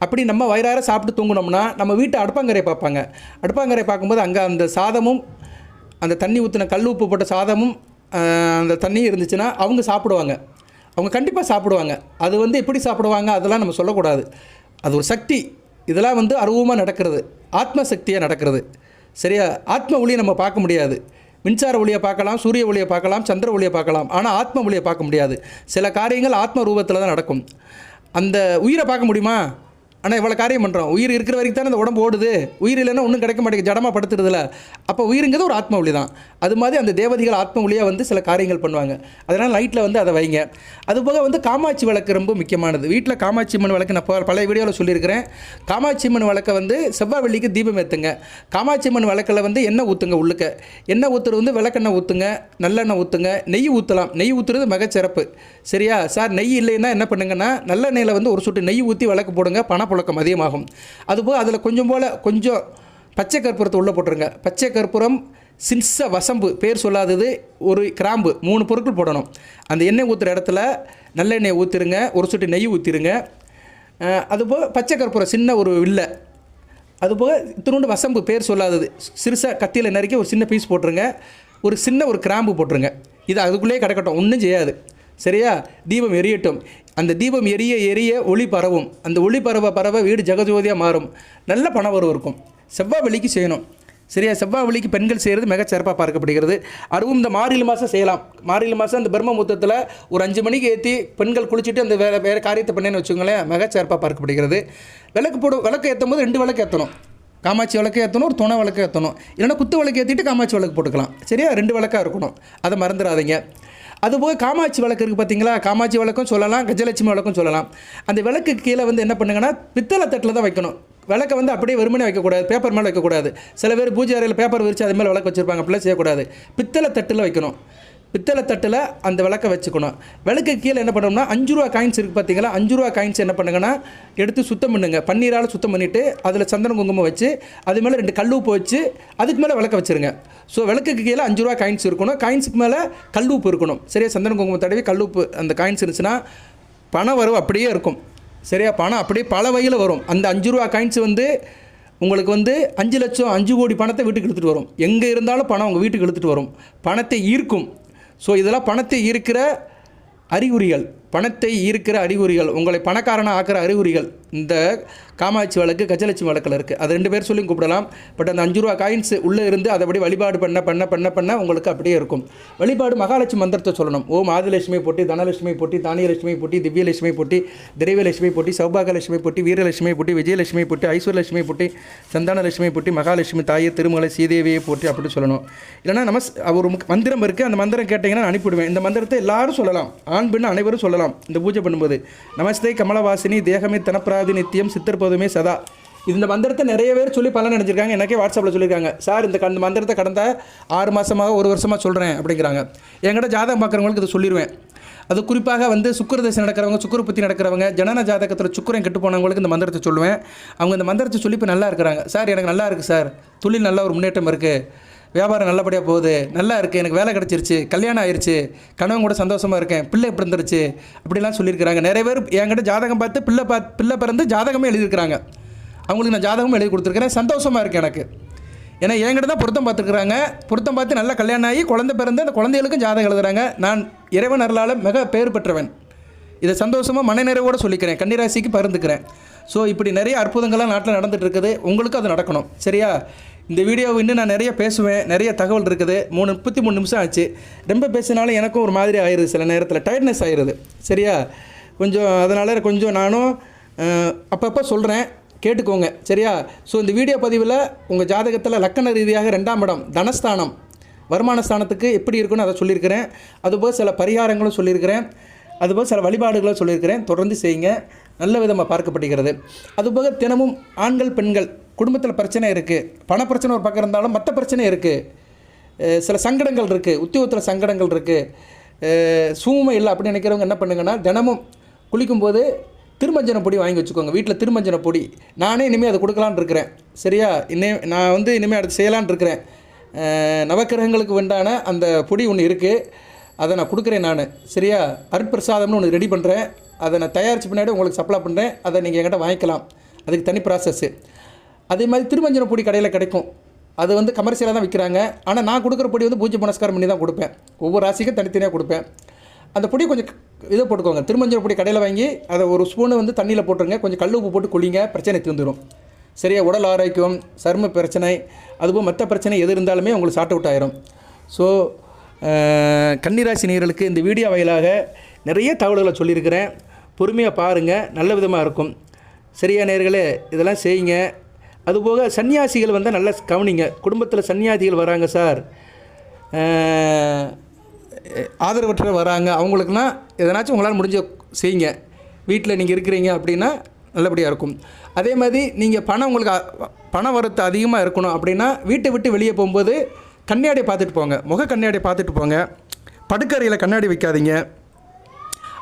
அப்படி நம்ம வயிறார சாப்பிட்டு தூங்கினோம்னா நம்ம வீட்டை அடுப்பாங்கரையை பார்ப்பாங்க. அடுப்பாங்கரையை பார்க்கும்போது அங்கே அந்த சாதமும் அந்த தண்ணி ஊற்றின கல் உப்பு போட்ட சாதமும் அந்த தண்ணியும் இருந்துச்சுன்னா அவங்க சாப்பிடுவாங்க. அவங்க கண்டிப்பாக சாப்பிடுவாங்க. அது வந்து எப்படி சாப்பிடுவாங்க அதெல்லாம் நம்ம சொல்லக்கூடாது. அது ஒரு சக்தி. இதெல்லாம் வந்து அருவமாக நடக்கிறது, ஆத்ம சக்தியாக நடக்கிறது. சரியா? ஆத்ம ஒளியை நம்ம பார்க்க முடியாது. மின்சார ஒளியை பார்க்கலாம், சூரிய ஒளியை பார்க்கலாம், சந்திர ஒளியை பார்க்கலாம், ஆனால் ஆத்ம ஒளியை பார்க்க முடியாது. சில காரியங்கள் ஆத்ம ரூபத்தில் தான் நடக்கும். அந்த உயிரை பார்க்க முடியுமா? ஆனால் இவ்வளோ காரியம் பண்ணுறோம். உயிர் இருக்கிற வரைக்கும் தானே அந்த உடம்பு ஓடுது. உயிர் இல்லைன்னா ஒன்றும் கிடைக்க மாட்டேங்குது, ஜடமாக படுத்துறதில்ல. அப்போ உயிருங்கிறது ஒரு ஆத்ம ஒளி தான். அது மாதிரி அந்த தேவதைகள் ஆத்ம ஒளியாக வந்து சில காரியங்கள் பண்ணுவாங்க. அதனால் நைட்டில் வந்து அதை வைங்க. அதுபோக வந்து காமாட்சி விளக்கு ரொம்ப முக்கியமானது. வீட்டில் காமாட்சி அம்மன் விளக்கு நான் பழைய வீடியோவில் சொல்லியிருக்கிறேன். காமாட்சி அம்மன் விளக்கை வந்து செவ்வாய் வெள்ளிக்கு தீபம் ஏற்றுங்க. காமாட்சி அம்மன் விளக்கில் வந்து எண்ணெய் ஊற்றுங்க. உள்ளுக்க எண்ணெய் ஊற்றுறது வந்து விளக்கெண்ணெய் ஊற்றுங்க, நல்லெண்ணெய் ஊற்றுங்க, நெய் ஊற்றலாம். நெய் ஊற்றுறது மிகச்சிறப்பு. சரியா சார்? நெய் இல்லைன்னா என்ன பண்ணுங்கன்னா நல்லெண்ணெயில் வந்து ஒரு சொட்டு நெய் ஊற்றி விளக்கு போடுங்க, பணப்புழக்கம் அதிகமாகும். அதுபோக அதில் கொஞ்சம் பச்சை கற்பூரத்தை உள்ளே போட்டுருங்க. பச்சை கற்பூரம், சின்ச வசம்பு, பேர் சொல்லாதது, ஒரு கிராம்பு, 3 பொருட்கள் போடணும். அந்த எண்ணெய் ஊற்றுற இடத்துல நல்லெண்ணெய் ஊற்றிருங்க, ஒரு சொட்டு நெய் ஊற்றிருங்க. அதுபோக பச்சை கற்பூரம் சின்ன ஒரு வில்லை, அதுபோக இத்தினோண்டு வசம்பு, பேர் சொல்லாதது, சிறுசாக கத்தியில் நறுக்கி ஒரு சின்ன பீஸ் போட்டுருங்க. ஒரு கிராம்பு போட்டுருங்க. இது அதுக்குள்ளேயே கிடக்கட்டும், ஒன்றும் செய்யாது. சரியா? தீபம் எரியட்டும். அந்த தீபம் எரிய எரிய ஒளி பரவும். அந்த ஒளி பரவ வீடு ஜெகஜோதியாக மாறும். நல்ல பணவரவு இருக்கும். செவ்வாய் வெள்ளிக்கு செய்யணும். சரியா? செவ்வாய் வெள்ளிக்கு பெண்கள் செய்கிறது மிகச்சிறப்பாக பார்க்கப்படுகிறது. அதுவும் இந்த மார்கழி மாதம் செய்யலாம். மார்கழி மாதம் அந்த பிரம்ம முகூர்த்தத்தில் ஒரு 5 மணிக்கு ஏற்றி பெண்கள் குளிச்சுட்டு அந்த வேறு காரியத்தை பண்ணேன்னு வச்சுக்கோங்களேன், மிகச்சிறப்பாக பார்க்கப்படுகிறது. விளக்கு ஏற்றும் போது 2 விளக்கு ஏற்றணும். காமாட்சி விளக்கு ஏற்றணும், ஒரு துணை விளக்கு ஏற்றணும். இல்லைன்னா குத்து விளக்கு ஏற்றிட்டு காமாட்சி விளக்கு போட்டுக்கலாம். சரியா? 2 விளக்காக இருக்கணும். அதை மறந்துடாதீங்க. அதுபோக காமாட்சி விளக்கு இருக்குது பார்த்தீங்களா? காமாட்சி விளக்கும் சொல்லலாம், கஜலட்சுமி விளக்கும் சொல்லலாம். அந்த விளக்கு கீழே வந்து என்ன பண்ணுங்கன்னா பித்தளை தட்டில் தான் வைக்கணும். விளக்கை வந்து அப்படியே வெறுமனே வைக்கக்கூடாது, பேப்பர் மேலே வைக்கக்கூடாது. சில பேர் பூஜை அறையில் பேப்பர் விரித்து அது மேலே விளக்கு வச்சுருப்பாங்க. அப்படிலாம் செய்யக்கூடாது. பித்தளை தட்டில் வைக்கணும். பித்தளை தட்டில் அந்த விளக்கை வச்சுக்கணும். விளக்கு கீழே என்ன பண்ணணும்னா 5 ரூபா காயின்ஸ் இருக்குது பார்த்தீங்களா? 5 ரூபா காயின்ஸ் என்ன பண்ணுங்கன்னா எடுத்து சுத்தம் பண்ணுங்க. பன்னீரால் சுத்தம் பண்ணிவிட்டு அதில் சந்தன குங்குமம் வச்சு அது மேலே 2 கல்லுப்பு வச்சு அதுக்கு மேலே விளக்க வச்சுருங்க. ஸோ விளக்குக்கு கீழே 5 ரூபா காயின்ஸ் இருக்கணும். காயின்ஸுக்கு மேலே கல்லுப்பு இருக்கணும். சரியா? சந்தன குங்குமம் தடவி கல்லுப்பு அந்த காயின்ஸ் இருந்துச்சுன்னா பண வரவு அப்படியே இருக்கும். சரியா? பணம் அப்படியே பல வகையில் வரும். அந்த 5 ரூபா காயின்ஸ் வந்து உங்களுக்கு வந்து 5 லட்சம் 5 கோடி பணத்தை வீட்டுக்கு எடுத்துகிட்டு வரும். எங்கே இருந்தாலும் பணம் உங்கள் வீட்டுக்கு எடுத்துகிட்டு வரும். பணத்தை ஈர்க்கும். ஸோ இதெல்லாம் பணத்தை ஈர்க்கிற அறிகுறிகள். உங்களை பணக்காரனாக ஆக்கிற அறிகுறிகள் இந்த காமாட்சி விளக்கு, கஜலட்சுமி விளக்கில் இருக்குது. அது 2 பேர் சொல்லியும் கூப்பிடலாம். பட் அந்த 5 ரூபா காயின்ஸ் உள்ளே இருந்து அதை அப்படி வழிபாடு பண்ண உங்களுக்கு அப்படியே இருக்கும். வழிபாடு மகாலட்சுமி மந்திரத்தை சொல்லணும். ஓம் ஆதிலட்சுமி போட்டி, தனலட்சுமி போட்டி, தானியலட்சுமி போட்டி, திவ்யலட்சுமி போட்டி, திரைவலட்சுமி போட்டி, சௌபாகலட்சுமி போட்டி, வீரலட்சுமி போட்டி, விஜயலட்சுமி போட்டி, ஐஸ்வர்யலட்சுமி போட்டி, சந்தானலட்சுமி போட்டி, மகாலட்சுமி தாயை, திருமலை சீதேவியை போட்டி அப்படி சொல்லணும். இல்லைனா ஒரு மந்திரம் இருக்குது. அந்த மந்திரம் கேட்டிங்கன்னா நான் அனுப்பிவிடுவேன். இந்த மந்திரத்தை எல்லாரும் சொல்லலாம். ஆண் பெண் அனைவரும் சொல்லலாம் இந்த பூஜை பண்ணும்போது. நமஸ்தே கமலவாசினி தேகமே தனப்பிராதி நித்தியம் சித்தர்பதுமே சதா. இந்த மந்திரத்தை நிறைய பேர் சொல்லி பலன் நினைச்சிருக்காங்க. எனக்கே வாட்ஸ்அப்பில் சொல்லியிருக்காங்க, சார் இந்த மந்திரத்தை கடந்த 6 மாதமாக 1 வருஷமாக சொல்கிறேன் அப்படிங்கிறாங்க. என்கிட்ட ஜாதகம் பார்க்குறவங்களுக்கு இதை சொல்லிடுவேன். அது குறிப்பாக வந்து சுக்கிரதசை நடக்கிறவங்க, சுக்கிரபுத்தி நடக்கிறவங்க, ஜனன ஜாதகத்தில் சுக்கிரன் கெட்டு போனவங்களுக்கு இந்த மந்திரத்தை சொல்லுவேன். அவங்க இந்த மந்திரத்தை சொல்லி இப்போ நல்லா இருக்கிறாங்க. சார் எனக்கு நல்லா இருக்குது சார், தொழில் நல்ல ஒரு முன்னேற்றம் இருக்குது, வியாபாரம் நல்லபடியாக போகுது, நல்லா இருக்குது, எனக்கு வேலை கிடச்சிருச்சு, கல்யாணம் ஆயிடுச்சு, கணவன் கூட சந்தோஷமாக இருக்கேன், பிள்ளை பிறந்துருச்சு அப்படிலாம் சொல்லியிருக்கிறாங்க. நிறைய பேர் என்கிட்ட ஜாதகம் பார்த்து பிள்ளை பிறந்து ஜாதகமே எழுதியிருக்கிறாங்க. அவங்களுக்கு நான் ஜாதகமும் எழுதி கொடுத்துருக்கிறேன். சந்தோஷமாக இருக்குது எனக்கு. ஏன்னா என்கிட்ட தான் பொருத்தம் பார்த்துருக்குறாங்க. பொருத்தம் பார்த்து நல்லா கல்யாணம் ஆகி குழந்தை பிறந்து அந்த குழந்தைகளுக்கும் ஜாதகம் எழுதுகிறாங்க. நான் இறைவன் அருளால் மிக பேர் பெற்றவன். இதை சந்தோஷமாக மனநிறைவோடு சொல்லிக்கிறேன். கன்னிராசிக்கு பகிர்ந்துக்கிறேன். ஸோ இப்படி நிறைய அற்புதங்கள்லாம் நாட்டில் நடந்துகிட்டு இருக்குது. உங்களுக்கும் அது நடக்கணும். சரியா? இந்த வீடியோவை இன்னும் நான் நிறைய பேசுவேன். நிறைய தகவல் இருக்குது. 33 நிமிஷம் ஆச்சு. ரொம்ப பேசினாலும் எனக்கும் ஒரு மாதிரி ஆயிடுது. சில நேரத்தில் டயர்ட்னஸ் ஆயிடுது. சரியா? அதனால் கொஞ்சம் நானும் அப்பப்போ சொல்கிறேன், கேட்டுக்கோங்க. சரியா? ஸோ இந்த வீடியோ பதிவில் உங்கள் ஜாதகத்தில் லக்கண ரீதியாக 2ஆம் இடம் தனஸ்தானம், வருமான ஸ்தானத்துக்கு எப்படி இருக்குன்னு அதை சொல்லியிருக்கிறேன். அதுபோல் சில பரிகாரங்களும் சொல்லியிருக்கிறேன். அதுபோல் சில வழிபாடுகளும் சொல்லியிருக்கிறேன். தொடர்ந்து செய்யுங்க. நல்ல விதமாக பார்க்கப்படுகிறது. அதுபோக தினமும் ஆண்கள் பெண்கள் குடும்பத்தில் பிரச்சனை இருக்குது, பண பிரச்சனை ஒரு பக்கம் இருந்தாலும் மற்ற பிரச்சனை இருக்குது, சில சங்கடங்கள் இருக்குது, உத்தியோகத்தில் சங்கடங்கள் இருக்குது, சூமை இல்லை அப்படின்னு நினைக்கிறவங்க என்ன பண்ணுங்கன்னா தினமும் குளிக்கும்போது திருமஞ்சன பொடி வாங்கி வச்சுக்கோங்க. வீட்டில் திருமஞ்சன பொடி நானே இனிமேல் அதை கொடுக்கலான்னு இருக்கிறேன். சரியா? நான் வந்து இனிமேல் அதை செய்யலான்னு இருக்கிறேன். நவக்கிரகங்களுக்கு வேண்டான அந்த பொடி ஒன்று இருக்குது, அதை நான் கொடுக்குறேன் நான். சரியா? அருட்பிரசாதம்னு ஒன்று ரெடி பண்ணுறேன். அதை நான் தயாரித்து பின்னாடி உங்களுக்கு சப்ளை பண்ணுறேன். அதை நீங்கள் என்கிட்ட வாங்கிக்கலாம். அதுக்கு தனி ப்ராசஸ்ஸு. அதே மாதிரி திருமஞ்சன பொடி கடையில் கிடைக்கும். அது வந்து கமர்ஷியலாக தான் விற்கிறாங்க. ஆனால் நான் கொடுக்குற பொடி வந்து பூஜை புனஸ்காரம் பண்ணி தான் கொடுப்பேன். ஒவ்வொரு ராசிக்கும் தனித்தனியாக கொடுப்பேன். அந்த பொடி கொஞ்சம் இதை போட்டுக்கோங்க. திருமஞ்சன பொடி கடையில் வாங்கி அதை ஒரு ஸ்பூனு வந்து தண்ணியில் போட்டுருங்க. கொஞ்சம் கல் உப்பு போட்டு குளிங்க, பிரச்சனை தீர்ந்துடும். சரியா? உடல் ஆரோக்கியம், சர்ம பிரச்சனை, அதுபோல் மற்ற பிரச்சனை எது இருந்தாலுமே உங்களுக்கு சார்ட் அவுட் ஆயிரும். ஸோ கன்னிராசி நேயர்களுக்கு இந்த வீடியோ வாயிலாக நிறைய தகவல்களை சொல்லியிருக்கிறேன். பொறுமையாக பாருங்கள், நல்ல விதமாக இருக்கும். சரியா நேயர்களே? இதெல்லாம் செய்யுங்க. அதுபோக சன்னியாசிகள் வந்து நல்லா கவனிங்க. குடும்பத்தில் சன்னியாசிகள் வராங்க சார், ஆதரவற்ற வராங்க, அவங்களுக்குலாம் எதனாச்சும் உங்களால் முடிஞ்ச செய்யுங்க. வீட்டில் நீங்கள் இருக்கிறீங்க அப்படின்னா நல்லபடியாக இருக்கும். அதே மாதிரி நீங்கள் உங்களுக்கு பண வரத்து அதிகமாக இருக்கணும் அப்படின்னா வீட்டை விட்டு வெளியே போகும்போது கண்ணாடியை பார்த்துட்டு போங்க. முக கண்ணாடியை பார்த்துட்டு போங்க. படுக்கறையில் கண்ணாடி வைக்காதீங்க.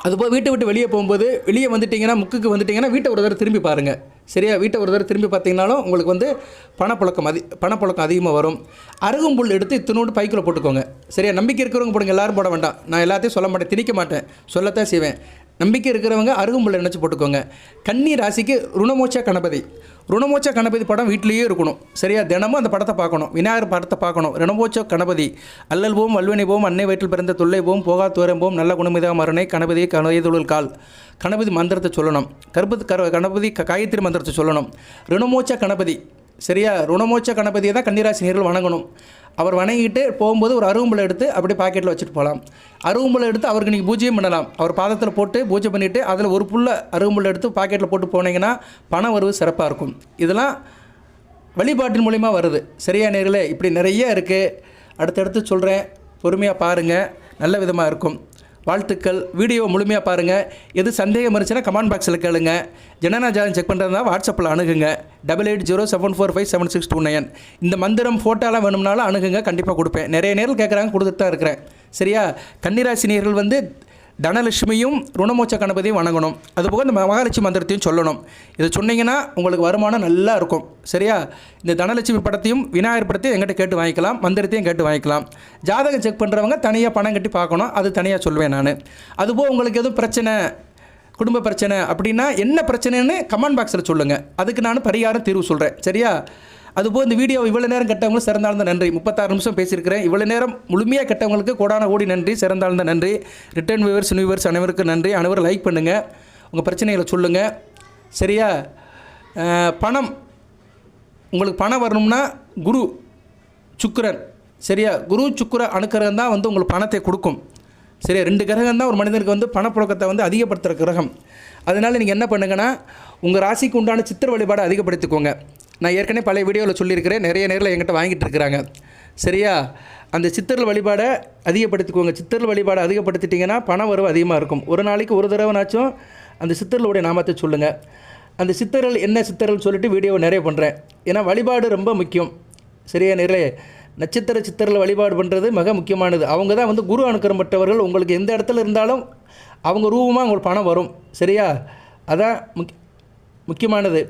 அதுபோல் வீட்டை விட்டு வெளியே போகும்போது வெளியே வந்துட்டிங்கன்னா முக்குக்கு வந்துட்டிங்கன்னா வீட்டை ஒரு தடவை திரும்பி பாருங்கள். சரியா? வீட்டை ஒரு தடவை திரும்பி பார்த்தீங்கன்னாலும் உங்களுக்கு வந்து பணப்புழக்கம் அதிகமாக வரும். அருகம்புல் எடுத்து இத்தினோடு பைக்கில் போட்டுக்கோங்க. சரியா? நம்பிக்கை இருக்கிறவங்க போடுங்க, எல்லோரும் போட வேண்டாம். நான் எல்லாத்தையும் சொல்ல மாட்டேன், திணிக்க மாட்டேன், சொல்லத்தான் செய்வேன். நம்பிக்கை இருக்கிறவங்க அருகம்புல்லை நினச்சி போட்டுக்கோங்க. கன்னி ராசிக்கு ருணமோட்ச கணபதி படம் வீட்டிலேயே இருக்கணும். சரியா? தினமும் அந்த படத்தை பார்க்கணும். விநாயகர் படத்தை பார்க்கணும். ருணமோட்ச கணபதி அல்லல் போம் வல்வினை போம் அன்னை வயிற்றில் பிறந்த தொல்லை போம் போகா தூரம் போம் நல்ல குணமிதா மரணை கணபதியை கணவதுள் கால் கணபதி மந்திரத்தை சொல்லணும். கணபதி காயத்ரி மந்திரத்தை சொல்லணும். ருணமோட்ச கணபதி. சரியா? ருணமோட்ச கணபதியை தான் கன்னிராசி நேயர்கள் வணங்கணும். அவர் வணங்கிட்டு போகும்போது ஒரு அருகம்புல்லை எடுத்து அப்படியே பாக்கெட்டில் வச்சுட்டு போகலாம். அருகம்புல்லை எடுத்து அவருக்கு நீங்கள் பூஜையும் பண்ணலாம். அவர் பாதத்தில் போட்டு பூஜை பண்ணிவிட்டு அதில் ஒரு புல்லை அருகம்புல்லை எடுத்து பாக்கெட்டில் போட்டு போனீங்கன்னா பண வரவு சிறப்பாக இருக்கும். இதெல்லாம் வழிபாட்டின் மூலிமா வருது. சரியா நேயர்களே? இப்படி நிறைய இருக்குது. அடுத்தடுத்து சொல்கிறேன், பொறுமையாக பாருங்கள், நல்ல விதமாக இருக்கும். வாழ்த்துக்கள். வீடியோ முழுமையாக பாருங்கள். எது சந்தேகம் இருந்துச்சுன்னா கமெண்ட் பாக்ஸில் கேளுங்க. ஜனனா ஜாதகம் செக் பண்ணுறதா வாட்ஸ்அப்பில் அணுகுங்க. 8807457629. இந்த மந்திரம் ஃபோட்டோலாம் வேணும்னாலும் அணுகுங்க, கண்டிப்பாக கொடுப்பேன். நிறைய நேரில் கேட்குறாங்க, கொடுத்துட்டு தான் இருக்கிறேன். சரியா? கன்னிராசி நேயர்கள் வந்து தனலட்சுமியும் ருணமோட்ச கணபதியும் வணங்கணும். அதுபோக இந்த மகாலட்சுமி மந்திரத்தையும் சொல்லணும். இதை சொன்னீங்கன்னா உங்களுக்கு வருமானம் நல்லா இருக்கும். சரியா? இந்த தனலட்சுமி படத்தையும் விநாயகர் படத்தையும் எங்கிட்ட கேட்டு வாங்கிக்கலாம், மந்திரத்தையும் கேட்டு வாங்கிக்கலாம். ஜாதகம் செக் பண்ணுறவங்க தனியாக பணம் கட்டி பார்க்கணும், அது தனியாக சொல்லுவேன் நான். அதுபோக உங்களுக்கு எதுவும் பிரச்சனை, குடும்ப பிரச்சனை அப்படின்னா என்ன பிரச்சனைன்னு கமெண்ட் பாக்ஸில் சொல்லுங்கள். அதுக்கு நான் பரிகாரம் தீர்வு சொல்கிறேன். சரியா? அதுபோல் இந்த வீடியோ இவ்வளோ நேரம் கேட்டவங்களும் சிறந்தாழ்ந்த நன்றி. 36 நிமிஷம் பேசியிருக்கிறேன். இவ்வளோ நேரம் முழுமையாக கேட்டவங்களுக்கு கோடான கோடி நன்றி, சிறந்தாழ்ந்த நன்றி. ரிட்டர்ன் வியூவர்ஸ் அனைவருக்கும் நன்றி. அனைவரும் லைக் பண்ணுங்கள், உங்கள் பிரச்சனைகளை சொல்லுங்கள். சரியா? உங்களுக்கு பணம் வரணும்னா குரு சுக்கிரன். சரியா? குரு சுக்கிர அணுக்கிரகம் தான் வந்து உங்களுக்கு பணத்தை கொடுக்கும். சரியா? 2 கிரகம் தான் ஒரு மனிதனுக்கு வந்து பணப்புழக்கத்தை வந்து அதிகப்படுத்துகிற கிரகம். அதனால் நீங்கள் என்ன பண்ணுங்கன்னா உங்கள் ராசிக்கு உண்டான சித்திர வழிபாடை அதிகப்படுத்திக்கோங்க. நான் ஏற்கனவே பழைய வீடியோவில் சொல்லியிருக்கிறேன், நிறைய நேரில் என்கிட்ட வாங்கிட்டு இருக்கிறாங்க. சரியா? அந்த சித்தர்கள் வழிபாடை அதிகப்படுத்திக்கோங்க. சித்தர்கள் வழிபாடை அதிகப்படுத்திட்டிங்கன்னா பண வரவு அதிகமாக இருக்கும். ஒரு நாளைக்கு ஒரு தடவைனாச்சும் அந்த சித்தர்களுடைய நாமத்தை சொல்லுங்கள். அந்த சித்தர்கள் என்ன சித்தர்கள் சொல்லிட்டு வீடியோவை நிறைய பண்ணுறேன். ஏன்னா வழிபாடு ரொம்ப முக்கியம். சரியா நேரில்? நட்சத்திர சித்தர்கள் வழிபாடு பண்ணுறது மிக முக்கியமானது. அவங்க தான் வந்து குரு அனுக்கிரம் பெற்றவர்கள். உங்களுக்கு எந்த இடத்துல இருந்தாலும் அவங்க ரூபமாக உங்களுக்கு பணம் வரும். சரியா? அதான் முக்கியமானது.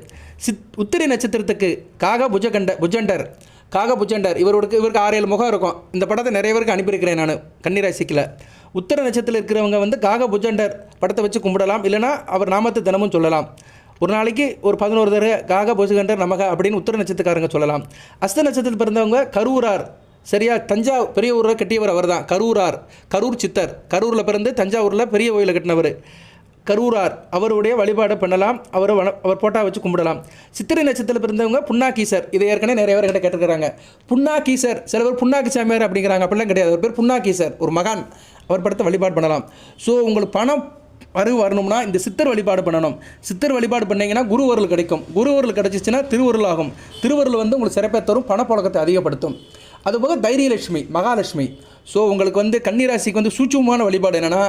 உத்திரை நட்சத்திரத்துக்கு காக புஜண்டர் இவருக்கு 6-7 முகம் இருக்கும். இந்த படத்தை நிறைய பேருக்கு அனுப்பியிருக்கிறேன் நான் கன்னிராசிக்கில். உத்திர நட்சத்திரத்தில் இருக்கிறவங்க வந்து காக புஜண்டர் படத்தை வச்சு கும்பிடலாம். இல்லைனா அவர் நாமத்தை தினமும் சொல்லலாம். ஒரு நாளைக்கு ஒரு 11 தடவை காக புஜண்டர் நமக அப்படின்னு உத்திர நட்சத்திரக்காரங்க சொல்லலாம். அஸ்த நட்சத்திரத்தில் பிறந்தவங்க கரூரார். சரியா? தஞ்சாவூர் பெரிய ஊரில் கட்டியவர் அவர் தான். கரூர் சித்தர். கரூரில் பிறந்து தஞ்சாவூரில் பெரிய கோயிலை கட்டினவர் கரூரார். அவருடைய வழிபாடை பண்ணலாம். அவர் போட்டா வச்சு கும்பிடலாம். சித்திரை நட்சத்திரத்தில் பிறந்தவங்க புன்னாக்கீசர். இதை ஏற்கனவே நிறைய பேர் கிட்ட கேட்டுக்கிறாங்க. புன்னாக்கீசர், சில பேர் புன்னாக்கி சாமியார் அப்படிங்கிறாங்க. அப்படிலாம் கிடையாது. ஒரு பேர் புன்னாக்கீசர், ஒரு மகான். அவர் படத்தை வழிபாடு பண்ணலாம். ஸோ உங்களுக்கு பணம் வரணும்னா இந்த சித்தர் வழிபாடு பண்ணணும். சித்தர் வழிபாடு பண்ணிங்கன்னா குருவருள் கிடைக்கும். குருவருள் கிடச்சிச்சின்னா திருவருள் ஆகும். திருவருள் வந்து உங்களுக்கு சிறப்பை தரும், பணப்புழக்கத்தை அதிகப்படுத்தும். அதுபோக தைரியலட்சுமி, மகாலட்சுமி. ஸோ உங்களுக்கு வந்து கன்னிராசிக்கு வந்து சூட்சமான வழிபாடு என்னென்னா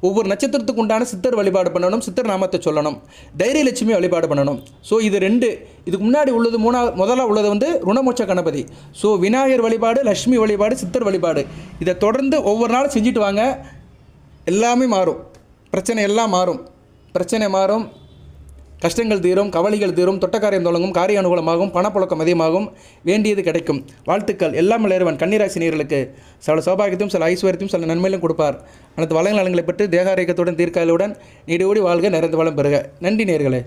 ஒவ்வொரு நட்சத்திரத்துக்கு உண்டான சித்தர் வழிபாடு பண்ணணும், சித்தர் நாமத்தை சொல்லணும், தைரியலட்சுமி வழிபாடு பண்ணணும். ஸோ இது 2. இதுக்கு முன்னாடி உள்ளது முதல்ல உள்ளது வந்து ருணமோட்ச கணபதி. ஸோ விநாயகர் வழிபாடு, லட்சுமி வழிபாடு, சித்தர் வழிபாடு. இதை தொடர்ந்து ஒவ்வொரு நாளும் செஞ்சுட்டு வாங்க. எல்லாமே மாறும். பிரச்சனை எல்லாம் மாறும். பிரச்சனை மாறும், கஷ்டங்கள் தீரும், கவலைகள் தீரும், தொட்டக்காரியம் தொடங்கும், காரிய அனுகூலமாகும், பணப்புழக்கம் அதிகமாகும், வேண்டியது கிடைக்கும். வாழ்த்துக்கள். எல்லாம் இறைவன் கன்னிராசி நேயர்களுக்கு சில சௌபாகியத்தையும் சில ஐஸ்வர்யத்தையும் சில நன்மையிலும் கொடுப்பார். அனைத்து வளங்கள் நலங்களை பெற்று தேகாரோக்கியத்துடன் தீர்க்காயலுடன் நீடியோடி வாழ்க, நிறைந்த வளம் பெறுக. நன்றி நேயர்களே.